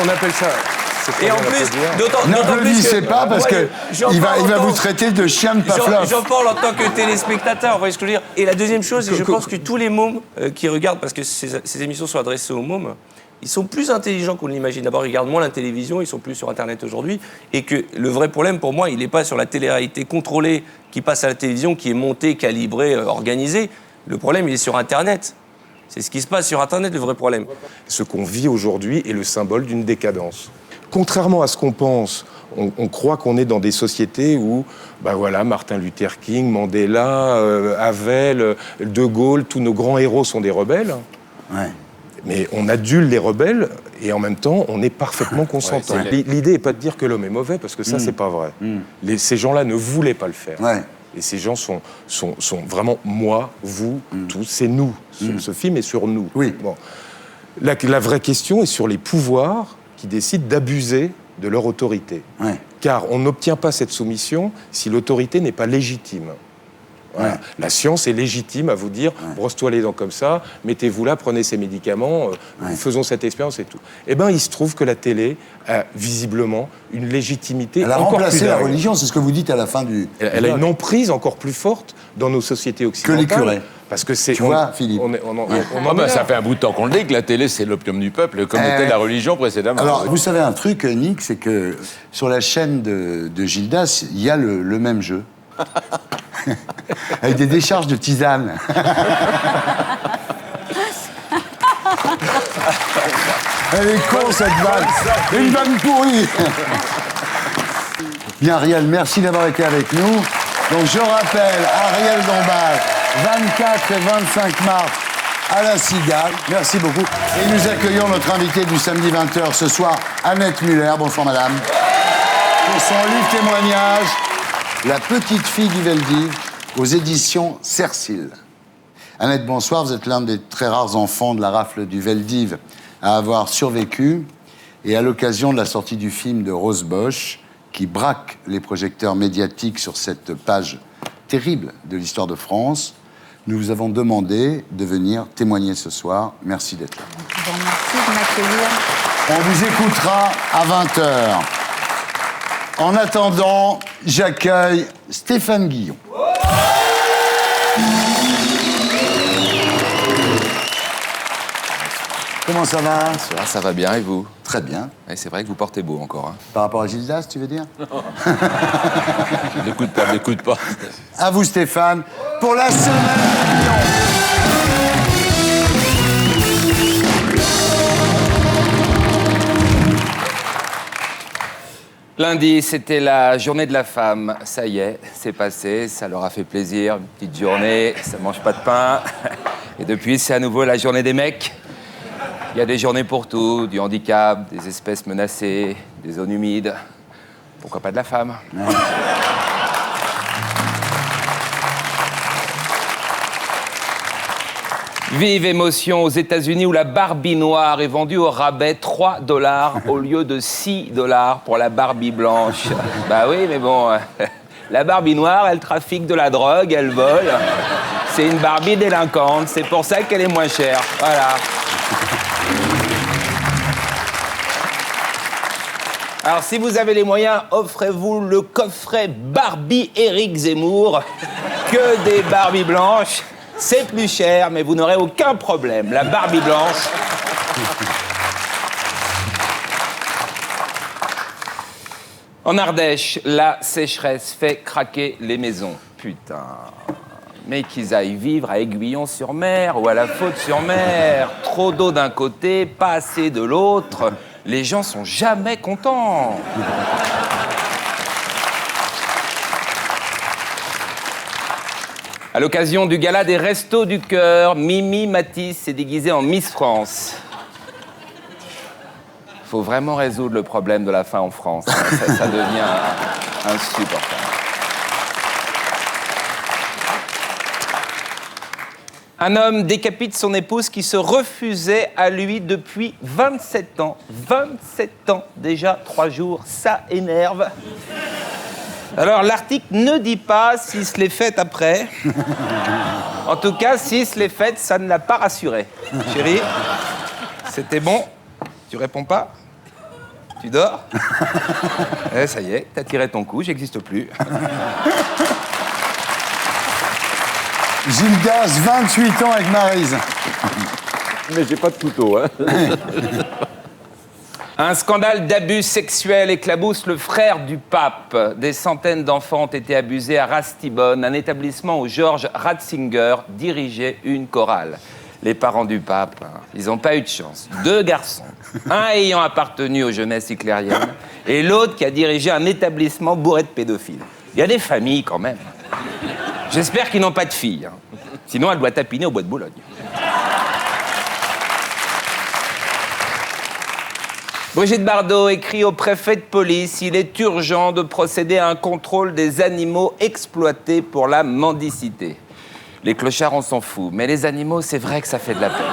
On appelle ça... Et en plus, n'applaudissez pas parce que il va vous traiter de chien de Pavlov. J'en parle en tant que téléspectateur, vous voyez ce que je veux dire. Et la deuxième chose, c'est que je pense que tous les mômes qui regardent, parce que ces émissions sont adressées aux mômes, ils sont plus intelligents qu'on l'imagine. D'abord, ils regardent moins la télévision, ils sont plus sur Internet aujourd'hui. Et que le vrai problème, pour moi, il n'est pas sur la télé-réalité contrôlée qui passe à la télévision, qui est montée, calibrée, organisée. Le problème, il est sur Internet. C'est ce qui se passe sur Internet, le vrai problème. Ce qu'on vit aujourd'hui est le symbole d'une décadence. Contrairement à ce qu'on pense, on croit qu'on est dans des sociétés où, Martin Luther King, Mandela, Havel, De Gaulle, tous nos grands héros sont des rebelles. Ouais. Mais on adule les rebelles et en même temps, on est parfaitement consentant. L'idée n'est pas de dire que l'homme est mauvais, parce que ça, c'est pas vrai. Ces gens-là ne voulaient pas le faire. Ouais. Et ces gens sont vraiment moi, vous, tous, c'est nous. Ce film est sur nous. Oui. Bon. La vraie question est sur les pouvoirs qui décident d'abuser de leur autorité. Ouais. Car on n'obtient pas cette soumission si l'autorité n'est pas légitime. Voilà. Ouais. La science est légitime à vous dire brosse-toi les dents comme ça, mettez-vous là, prenez ces médicaments, faisons cette expérience et tout. Eh bien, il se trouve que la télé a visiblement une légitimité Elle a encore remplacé plus la dingue. religion, c'est ce que vous dites à la fin du... Elle a une emprise encore plus forte dans nos sociétés occidentales. Que les curés. Parce que c'est... Tu vois, Philippe. Ça fait un bout de temps qu'on le dit que la télé, c'est l'opium du peuple, comme était la religion précédemment. Alors, vous savez un truc, Nick, c'est que sur la chaîne de Gildas, il y a le même jeu. Avec des décharges de tisane. Elle est con, cette vanne. Une vanne pourrie. Bien, Ariel, merci d'avoir été avec nous. Donc, je rappelle, Ariel Dombasle, 24 et 25 mars à la Cigale. Merci beaucoup. Et nous accueillons notre invitée du samedi 20h ce soir, Annette Muller. Bonsoir, madame. Pour son livre témoignage, La petite fille du Veldiv, aux éditions Cercil. Annette, bonsoir. Vous êtes l'un des très rares enfants de la rafle du Veldiv à avoir survécu. Et à l'occasion de la sortie du film de Rose Bosch, qui braque les projecteurs médiatiques sur cette page terrible de l'histoire de France, nous vous avons demandé de venir témoigner ce soir. Merci d'être là. Merci de m'accueillir. On vous écoutera à 20h. En attendant, j'accueille Stéphane Guillon. Comment ça va? Ça va bien, et vous? Très bien. Et c'est vrai que vous portez beau encore. Hein. Par rapport à Gildas, tu veux dire? N'écoute pas. À vous, Stéphane, pour la semaine. Lundi, c'était la journée de la femme. Ça y est, c'est passé, ça leur a fait plaisir. Une petite journée, ça mange pas de pain. Et depuis, c'est à nouveau la journée des mecs. Il y a des journées pour tout, du handicap, des espèces menacées, des zones humides. Pourquoi pas de la femme? Vive émotion aux États-Unis où la Barbie noire est vendue au rabais $3 au lieu de $6 pour la Barbie blanche. Bah oui, mais bon, la Barbie noire, elle trafique de la drogue, elle vole. C'est une Barbie délinquante, c'est pour ça qu'elle est moins chère. Voilà. Alors, si vous avez les moyens, offrez-vous le coffret Barbie Éric Zemmour. Que des Barbies blanches. C'est plus cher, mais vous n'aurez aucun problème. La Barbie blanche. En Ardèche, la sécheresse fait craquer les maisons. putain. Mais qu'ils aillent vivre à Aiguillon-sur-Mer ou à la Faute-sur-Mer. Trop d'eau d'un côté, pas assez de l'autre. Les gens sont jamais contents. À l'occasion du gala des Restos du Cœur, Mimi Matisse s'est déguisée en Miss France. Faut vraiment résoudre le problème de la faim en France. Ça devient insupportable. Un homme décapite son épouse qui se refusait à lui depuis 27 ans. 27 ans, déjà 3 jours, ça énerve. Alors, l'article ne dit pas s'il se l'est faite après. En tout cas, s'il se l'est faite, ça ne l'a pas rassuré. Chérie, c'était bon? Tu réponds pas? Tu dors? Ça y est, t'as tiré ton coup, j'existe plus. Gildas, 28 ans avec Maryse. Mais j'ai pas de couteau, hein. Un scandale d'abus sexuels éclabousse le frère du pape. Des centaines d'enfants ont été abusés à Rastibonne, un établissement où Georges Ratzinger dirigeait une chorale. Les parents du pape, ils n'ont pas eu de chance. 2 garçons, un ayant appartenu aux jeunesses hitlériennes et l'autre qui a dirigé un établissement bourré de pédophiles. Il y a des familles quand même. J'espère qu'ils n'ont pas de filles. Sinon, elle doit tapiner au bois de Boulogne. Brigitte Bardot écrit au préfet de police: il est urgent de procéder à un contrôle des animaux exploités pour la mendicité. Les clochards, on s'en fout, mais les animaux, c'est vrai que ça fait de la peine.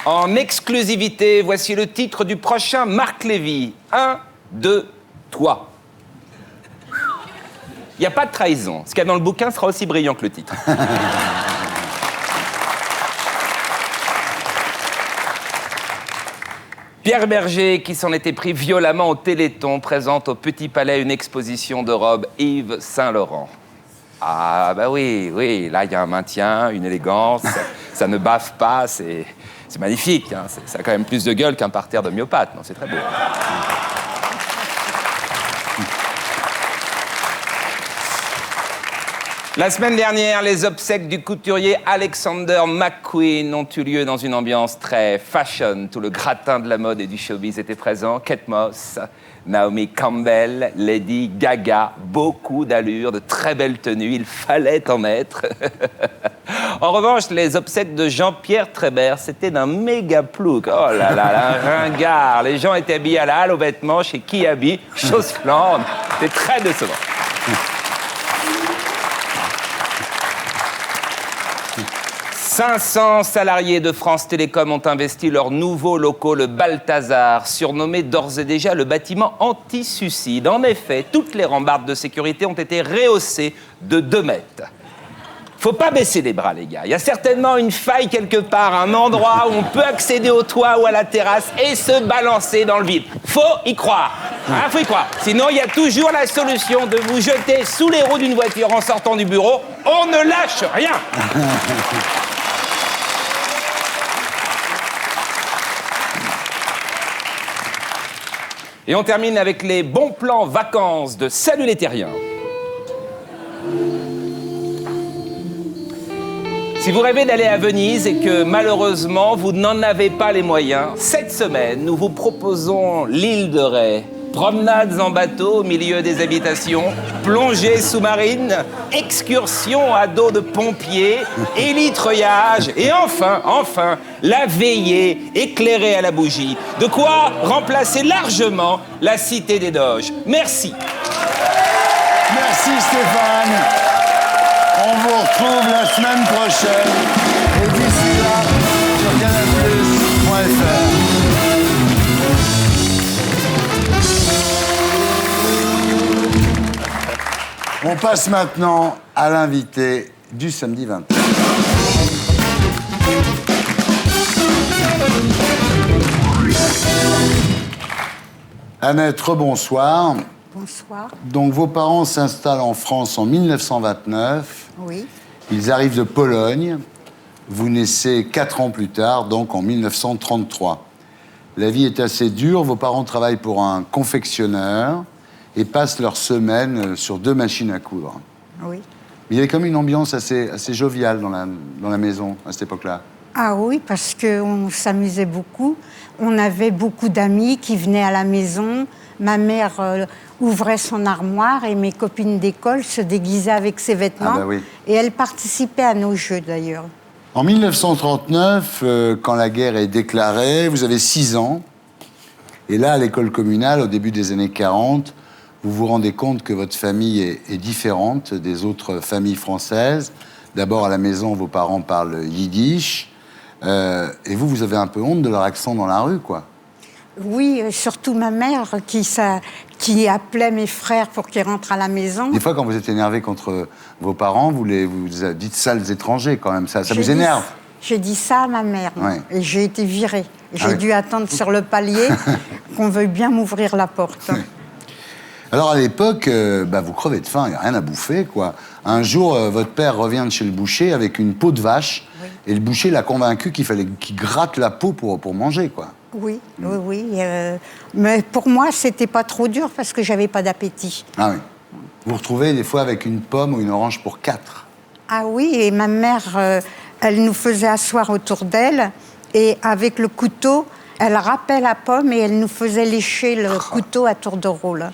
En exclusivité, voici le titre du prochain Marc Lévy. 1, 2, 3. Il n'y a pas de trahison. Ce qu'il y a dans le bouquin sera aussi brillant que le titre. Pierre Berger, qui s'en était pris violemment au Téléthon, présente au Petit Palais une exposition de robes Yves Saint-Laurent. Ah, bah oui, là, il y a un maintien, une élégance, ça ne baffe pas, c'est magnifique, hein. Ça a quand même plus de gueule qu'un parterre de myopathes, non, c'est très beau. La semaine dernière, les obsèques du couturier Alexander McQueen ont eu lieu dans une ambiance très fashion. Tout le gratin de la mode et du showbiz était présent. Kate Moss, Naomi Campbell, Lady Gaga, beaucoup d'allure, de très belles tenues, il fallait en mettre. En revanche, les obsèques de Jean-Pierre Trébert, c'était d'un méga plouc. Oh là là, un ringard. Les gens étaient habillés à la halle aux vêtements chez Kiabi, chose flambe. C'était très décevant. « 500 salariés de France Télécom ont investi leur nouveau locaux, le Balthazar, surnommé d'ores et déjà le bâtiment anti-suicide. En effet, toutes les rambardes de sécurité ont été rehaussées de 2 mètres. Faut pas baisser les bras, les gars. Il y a certainement une faille quelque part, un endroit où on peut accéder au toit ou à la terrasse et se balancer dans le vide. Faut y croire. Hein, faut y croire. Sinon, il y a toujours la solution de vous jeter sous les roues d'une voiture en sortant du bureau. On ne lâche rien. Et on termine avec les bons plans vacances de Salut les Terriens. Si vous rêvez d'aller à Venise et que malheureusement vous n'en avez pas les moyens, cette semaine nous vous proposons l'île de Ré. Promenades en bateau au milieu des habitations, plongée sous-marine, excursion à dos de pompiers, élitreillage et enfin, la veillée éclairée à la bougie. De quoi remplacer largement la cité des Doges. Merci. Merci Stéphane. On vous retrouve la semaine prochaine. Et d'ici là, sur canalplus.fr. On passe maintenant à l'invité du samedi 20. Annette, rebonsoir. Bonsoir. Donc vos parents s'installent en France en 1929. Oui. Ils arrivent de Pologne. Vous naissez 4 ans plus tard, donc en 1933. la vie est assez dure. Vos parents travaillent pour un confectionneur et passent leur semaine sur 2 machines à coudre. Oui. Il y avait comme une ambiance assez joviale dans la maison à cette époque-là. Ah oui, parce qu'on s'amusait beaucoup. On avait beaucoup d'amis qui venaient à la maison. Ma mère ouvrait son armoire et mes copines d'école se déguisaient avec ses vêtements. Ah bah oui. Et elles participaient à nos jeux, d'ailleurs. En 1939, quand la guerre est déclarée, vous avez 6 ans. Et là, à l'école communale, au début des années 40, vous vous rendez compte que votre famille est différente des autres familles françaises. D'abord, à la maison, vos parents parlent yiddish. Et vous avez un peu honte de leur accent dans la rue, quoi. Oui, surtout ma mère qui appelait mes frères pour qu'ils rentrent à la maison. Des fois, quand vous êtes énervé contre vos parents, vous dites sales étrangers, quand même. Ça vous énerve. J'ai dit ça à ma mère, Ouais. et j'ai été virée. J'ai Ah oui. dû attendre sur le palier qu'on veuille bien m'ouvrir la porte. Alors, à l'époque, vous crevez de faim, il n'y a rien à bouffer, quoi. Un jour, votre père revient de chez le boucher avec une peau de vache, et le boucher l'a convaincu qu'il fallait qu'il gratte la peau pour manger, quoi. Oui, oui. Mais pour moi, c'était pas trop dur parce que j'avais pas d'appétit. Ah oui. Vous vous retrouvez des fois avec une pomme ou une orange pour 4. Ah oui, et ma mère, elle nous faisait asseoir autour d'elle, et avec le couteau, elle râpait la pomme et elle nous faisait lécher le couteau à tour de rôle.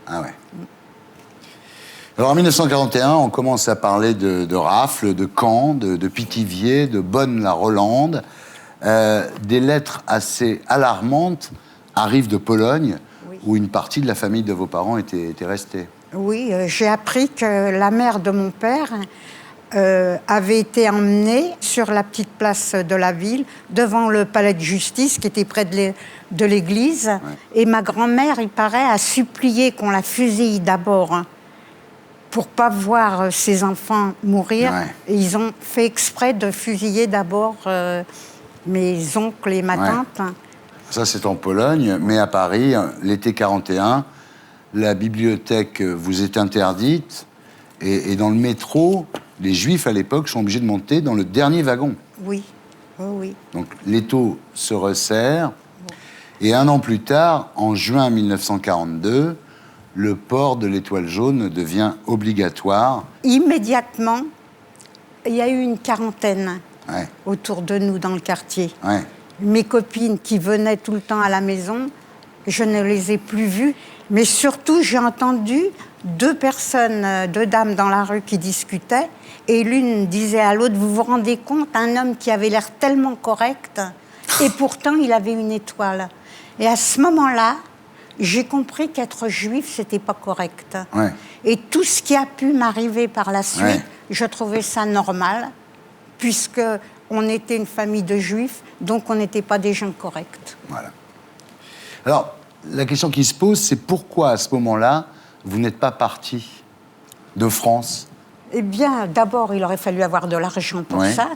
Ah ouais. Alors en 1941, on commence à parler de rafles, de camps, de Pithiviers, de Bonne-la-Rolande. Des lettres assez alarmantes arrivent de Pologne, où une partie de la famille de vos parents était restée. Oui, j'ai appris que la mère de mon père avait été emmenée sur la petite place de la ville, devant le palais de justice qui était près de l'église. Ouais. Et ma grand-mère, il paraît, a supplié qu'on la fusille d'abord pour pas voir ses enfants mourir. Ouais. Et ils ont fait exprès de fusiller d'abord mes oncles et ma tante. Ça, c'est en Pologne, mais à Paris, l'été 41, la bibliothèque vous est interdite, et dans le métro, les Juifs, à l'époque, sont obligés de monter dans le dernier wagon. Oui, oui. Donc, l'étau se resserre, et 1 an plus tard, en juin 1942, le port de l'étoile jaune devient obligatoire. Immédiatement, il y a eu une quarantaine autour de nous dans le quartier. Ouais. Mes copines qui venaient tout le temps à la maison, je ne les ai plus vues. Mais surtout, j'ai entendu 2 dames dans la rue qui discutaient, et l'une disait à l'autre, vous vous rendez compte, un homme qui avait l'air tellement correct, et pourtant il avait une étoile. Et à ce moment-là, j'ai compris qu'être juif, c'était pas correct. Ouais. Et tout ce qui a pu m'arriver par la suite, je trouvais ça normal, puisque on était une famille de juifs, donc on n'était pas des gens corrects. Voilà. Alors, la question qui se pose, c'est pourquoi, à ce moment-là, vous n'êtes pas parti de France? Eh bien, d'abord, il aurait fallu avoir de l'argent pour ça.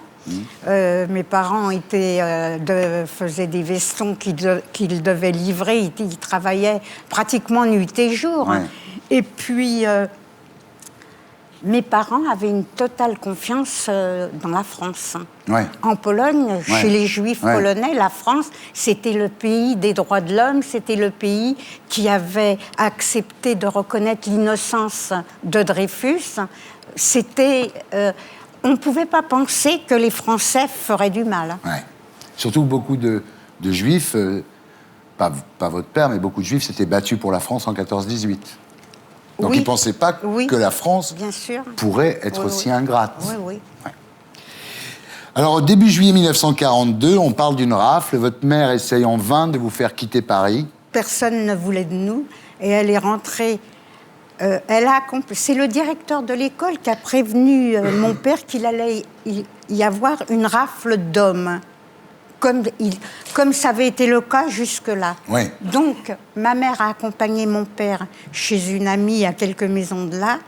Mes parents faisaient des vestons qu'ils devaient livrer. Ils travaillaient pratiquement nuit et jour. Ouais. Et puis, mes parents avaient une totale confiance dans la France. Ouais. En Pologne, chez les Juifs polonais, la France, c'était le pays des droits de l'homme, c'était le pays qui avait accepté de reconnaître l'innocence de Dreyfus. On ne pouvait pas penser que les Français feraient du mal. Ouais. Surtout que beaucoup de Juifs, pas votre père, mais beaucoup de Juifs s'étaient battus pour la France en 14-18. Donc ils ne pensaient pas que la France pourrait être aussi ingrate. Oui. Ouais. Alors, au début juillet 1942, on parle d'une rafle. Votre mère essaye en vain de vous faire quitter Paris. Personne ne voulait de nous. Et elle est rentrée... c'est le directeur de l'école qui a prévenu mon père qu'il allait y avoir une rafle d'hommes, comme ça avait été le cas jusque-là. Oui. Donc, ma mère a accompagné mon père chez une amie à quelques maisons de là,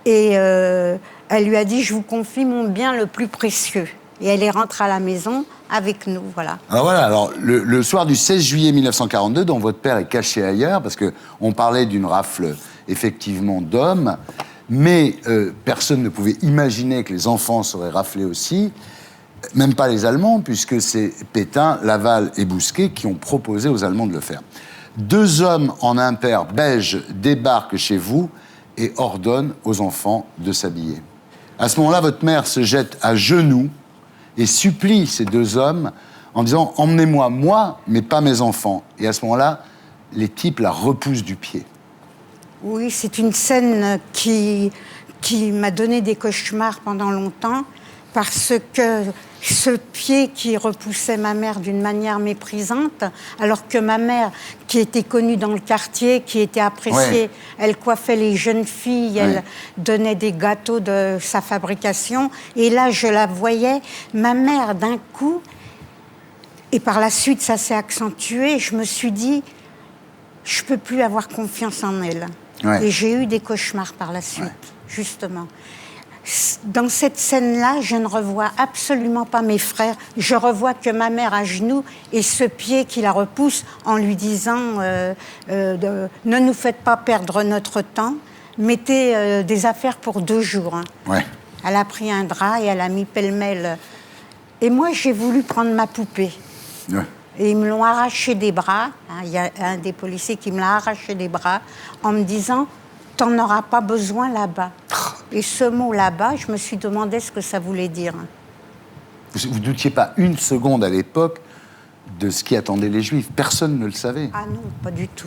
et elle lui a dit « Je vous confie mon bien le plus précieux ». Et elle est rentrée à la maison avec nous, voilà. Alors le soir du 16 juillet 1942, dont votre père est caché ailleurs, parce qu'on parlait d'une rafle effectivement d'hommes, mais personne ne pouvait imaginer que les enfants seraient raflés aussi. Même pas les Allemands, puisque c'est Pétain, Laval et Bousquet qui ont proposé aux Allemands de le faire. 2 hommes en impair beige débarquent chez vous et ordonnent aux enfants de s'habiller. À ce moment-là, votre mère se jette à genoux et supplie ces 2 hommes en disant « Emmenez-moi, moi, mais pas mes enfants ». Et à ce moment-là, les types la repoussent du pied. Oui, c'est une scène qui m'a donné des cauchemars pendant longtemps, parce que ce pied qui repoussait ma mère d'une manière méprisante, alors que ma mère, qui était connue dans le quartier, qui était appréciée, elle coiffait les jeunes filles, elle donnait des gâteaux de sa fabrication, et là je la voyais, ma mère d'un coup, et par la suite ça s'est accentué, je me suis dit, je peux plus avoir confiance en elle. Et j'ai eu des cauchemars par la suite, justement. Dans cette scène-là, je ne revois absolument pas mes frères. Je revois que ma mère à genoux et ce pied qui la repousse en lui disant ne nous faites pas perdre notre temps, mettez des affaires pour 2 jours. Hein. Elle a pris un drap et elle a mis pêle-mêle. Et moi, j'ai voulu prendre ma poupée. Et ils me l'ont arraché des bras. Il y a un des policiers qui me l'a arraché des bras en me disant « T'en auras pas besoin là-bas ». Et ce mot là-bas, je me suis demandé ce que ça voulait dire. Vous ne doutiez pas une seconde à l'époque de ce qui attendait les Juifs. Personne ne le savait. Ah non, pas du tout.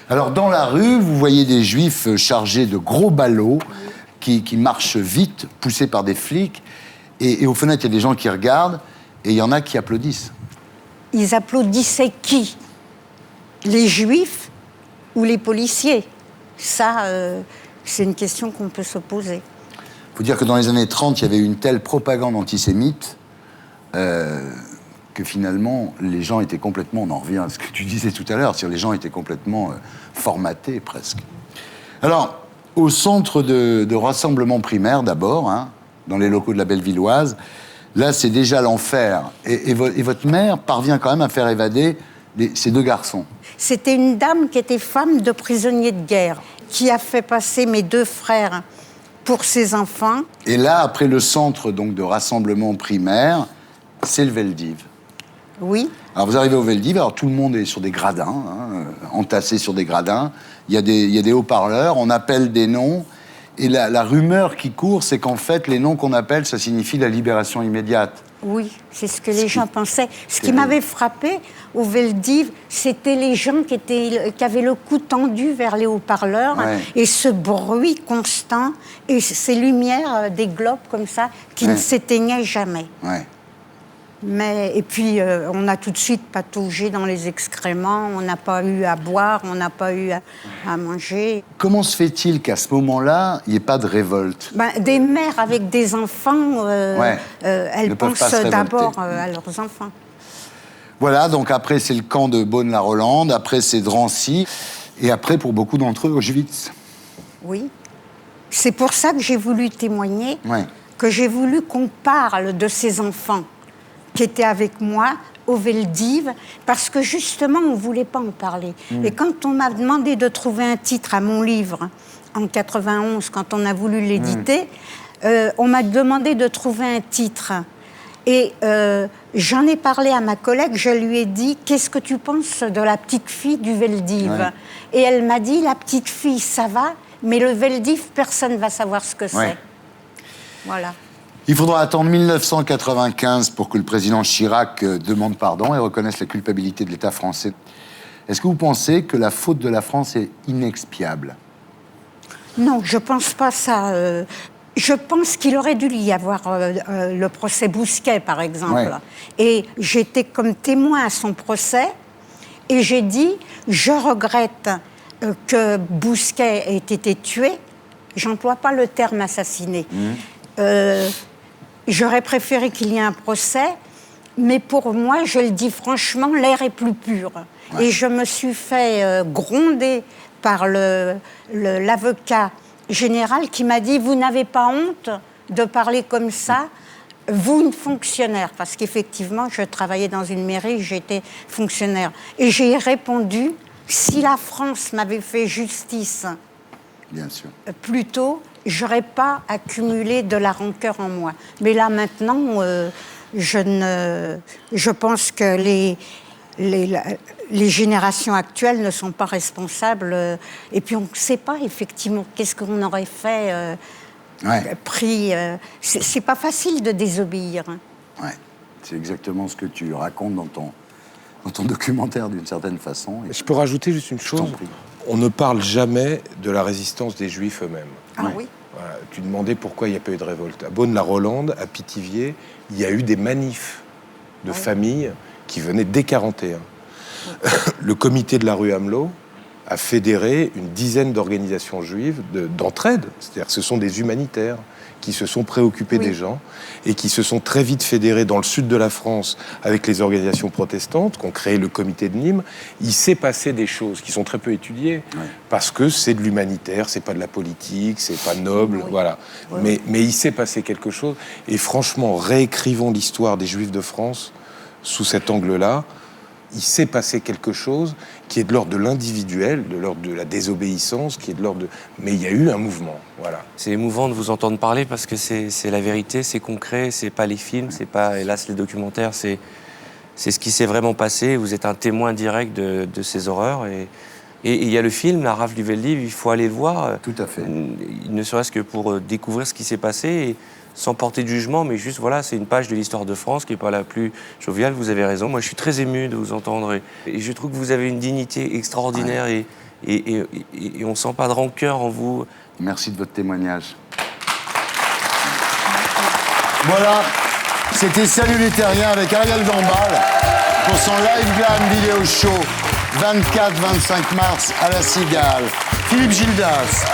Alors, dans la rue, vous voyez des Juifs chargés de gros ballots qui marchent vite, poussés par des flics. Et aux fenêtres, il y a des gens qui regardent et il y en a qui applaudissent. Ils applaudissaient qui? Les Juifs ou les policiers? Ça, c'est une question qu'on peut se poser. Il faut dire que dans les années 30, il y avait une telle propagande antisémite que finalement, les gens étaient complètement... On en revient à ce que tu disais tout à l'heure, les gens étaient complètement formatés, presque. Alors, au centre de rassemblement primaire, d'abord, hein, dans les locaux de la Bellevilloise, là, c'est déjà l'enfer. Et votre mère parvient quand même à faire évader ces 2 garçons. C'était une dame qui était femme de prisonnier de guerre, qui a fait passer mes 2 frères pour ses enfants. Et là, après le centre donc, de rassemblement primaire, c'est le Veldiv. Oui. Alors vous arrivez au Veldiv, alors tout le monde est sur des gradins, hein, entassé sur des gradins. Il y a des haut-parleurs, on appelle des noms. Et la rumeur qui court, c'est qu'en fait, les noms qu'on appelle, ça signifie la libération immédiate. Oui, c'est ce que les gens pensaient. Ce qui m'avait frappé au Veldiv, c'était les gens qui avaient le cou tendu vers les haut-parleurs et ce bruit constant et ces lumières des globes comme ça qui ne s'éteignaient jamais. Et puis, on a tout de suite pataugé dans les excréments, on n'a pas eu à boire, on n'a pas eu à manger. Comment se fait-il qu'à ce moment-là, il n'y ait pas de révolte? Des mères avec des enfants, elles pensent d'abord à leurs enfants. Voilà, donc après, c'est le camp de Beaune-la-Rolande, après, c'est Drancy, et après, pour beaucoup d'entre eux, Auschwitz. Oui. C'est pour ça que j'ai voulu témoigner, que j'ai voulu qu'on parle de ces enfants qui étaient avec moi au Veldiv, parce que justement, on ne voulait pas en parler. Et quand on m'a demandé de trouver un titre à mon livre, en 91, quand on a voulu l'éditer, on m'a demandé de trouver un titre. Et j'en ai parlé à ma collègue, je lui ai dit « Qu'est-ce que tu penses de la petite fille du Veldiv ?» Et elle m'a dit « La petite fille, ça va, mais le Veldiv, personne ne va savoir ce que c'est. » Voilà. Il faudra attendre 1995 pour que le président Chirac demande pardon et reconnaisse la culpabilité de l'État français. Est-ce que vous pensez que la faute de la France est inexpiable? Non, je ne pense pas ça. Je pense qu'il aurait dû y avoir le procès Bousquet, par exemple. Et j'étais comme témoin à son procès et j'ai dit « Je regrette que Bousquet ait été tué. » J'emploie pas le terme assassiné. J'aurais préféré qu'il y ait un procès, mais pour moi, je le dis franchement, l'air est plus pur. Et je me suis fait gronder par l'avocat général qui m'a dit « Vous n'avez pas honte de parler comme ça, vous, une fonctionnaire ?» Parce qu'effectivement, je travaillais dans une mairie, j'étais fonctionnaire. Et j'ai répondu « Si la France m'avait fait justice plus tôt, j'aurais pas accumulé de la rancœur en moi. » Mais là, maintenant, Je pense que les générations actuelles ne sont pas responsables. Et puis on ne sait pas effectivement qu'est-ce qu'on aurait fait, pris. C'est pas facile de désobéir. Ouais, c'est exactement ce que tu racontes dans ton documentaire d'une certaine façon. Je peux rajouter juste une chose. On ne parle jamais de la résistance des Juifs eux-mêmes. Ah oui. Voilà. Tu demandais pourquoi il n'y a pas eu de révolte. À Beaune-la-Rolande, à Pithiviers, il y a eu des manifs de familles qui venaient dès 41. Le comité de la rue Amelot a fédéré une dizaine d'organisations juives d'entraide. C'est-à-dire que ce sont des humanitaires qui se sont préoccupés des gens et qui se sont très vite fédérés dans le sud de la France avec les organisations protestantes, qui ont créé le comité de Nîmes. Il s'est passé des choses qui sont très peu étudiées parce que c'est de l'humanitaire, c'est pas de la politique, c'est pas noble, voilà. Mais il s'est passé quelque chose et franchement, réécrivons l'histoire des Juifs de France sous cet angle-là. Il s'est passé quelque chose qui est de l'ordre de l'individuel, de l'ordre de la désobéissance, qui est de l'ordre de... Mais il y a eu un mouvement, voilà. C'est émouvant de vous entendre parler parce que c'est la vérité, c'est concret, c'est pas les films, c'est pas, hélas, les documentaires, c'est ce qui s'est vraiment passé. Vous êtes un témoin direct de ces horreurs. Et il y a le film, La rafle du Veldiv, il faut aller le voir. Tout à fait. Ne serait-ce que pour découvrir ce qui s'est passé. Et sans porter de jugement, mais juste, voilà, c'est une page de l'histoire de France qui n'est pas la plus joviale, vous avez raison. Moi, je suis très ému de vous entendre et je trouve que vous avez une dignité extraordinaire et on ne sent pas de rancœur en vous. Merci de votre témoignage. Voilà, c'était Salut les Terriens avec Ariel Dombal pour son Live Glam Vidéo Show 24-25 mars à la Cigale. Philippe Gildas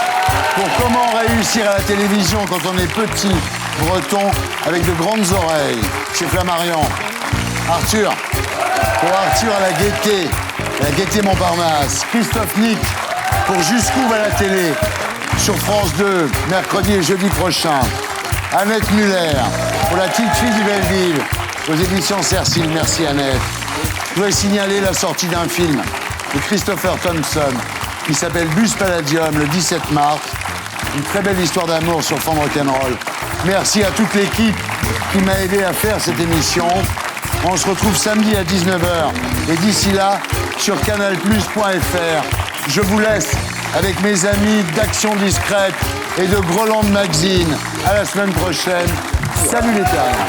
pour Comment réussir à la télévision quand on est petit, breton, avec de grandes oreilles, chez Flammarion. Arthur, pour Arthur à la Gaîté Montparnasse. Christophe Nick, pour Jusqu'où va la télé, sur France 2, mercredi et jeudi prochain. Annette Muller, pour La petite fille du Veldiv, aux éditions Cercil. Merci Annette. Je voudrais signaler la sortie d'un film de Christopher Thompson qui s'appelle Bus Palladium, le 17 mars. Une très belle histoire d'amour sur fond de rock'n'roll. Merci à toute l'équipe qui m'a aidé à faire cette émission. On se retrouve samedi à 19h. Et d'ici là, sur canalplus.fr, je vous laisse avec mes amis d'Action Discrète et de Groland Magazine. À la semaine prochaine. Salut les Terriens.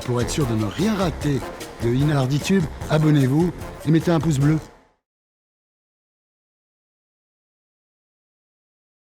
Pour être sûr de ne rien rater de Inarditube, abonnez-vous et mettez un pouce bleu.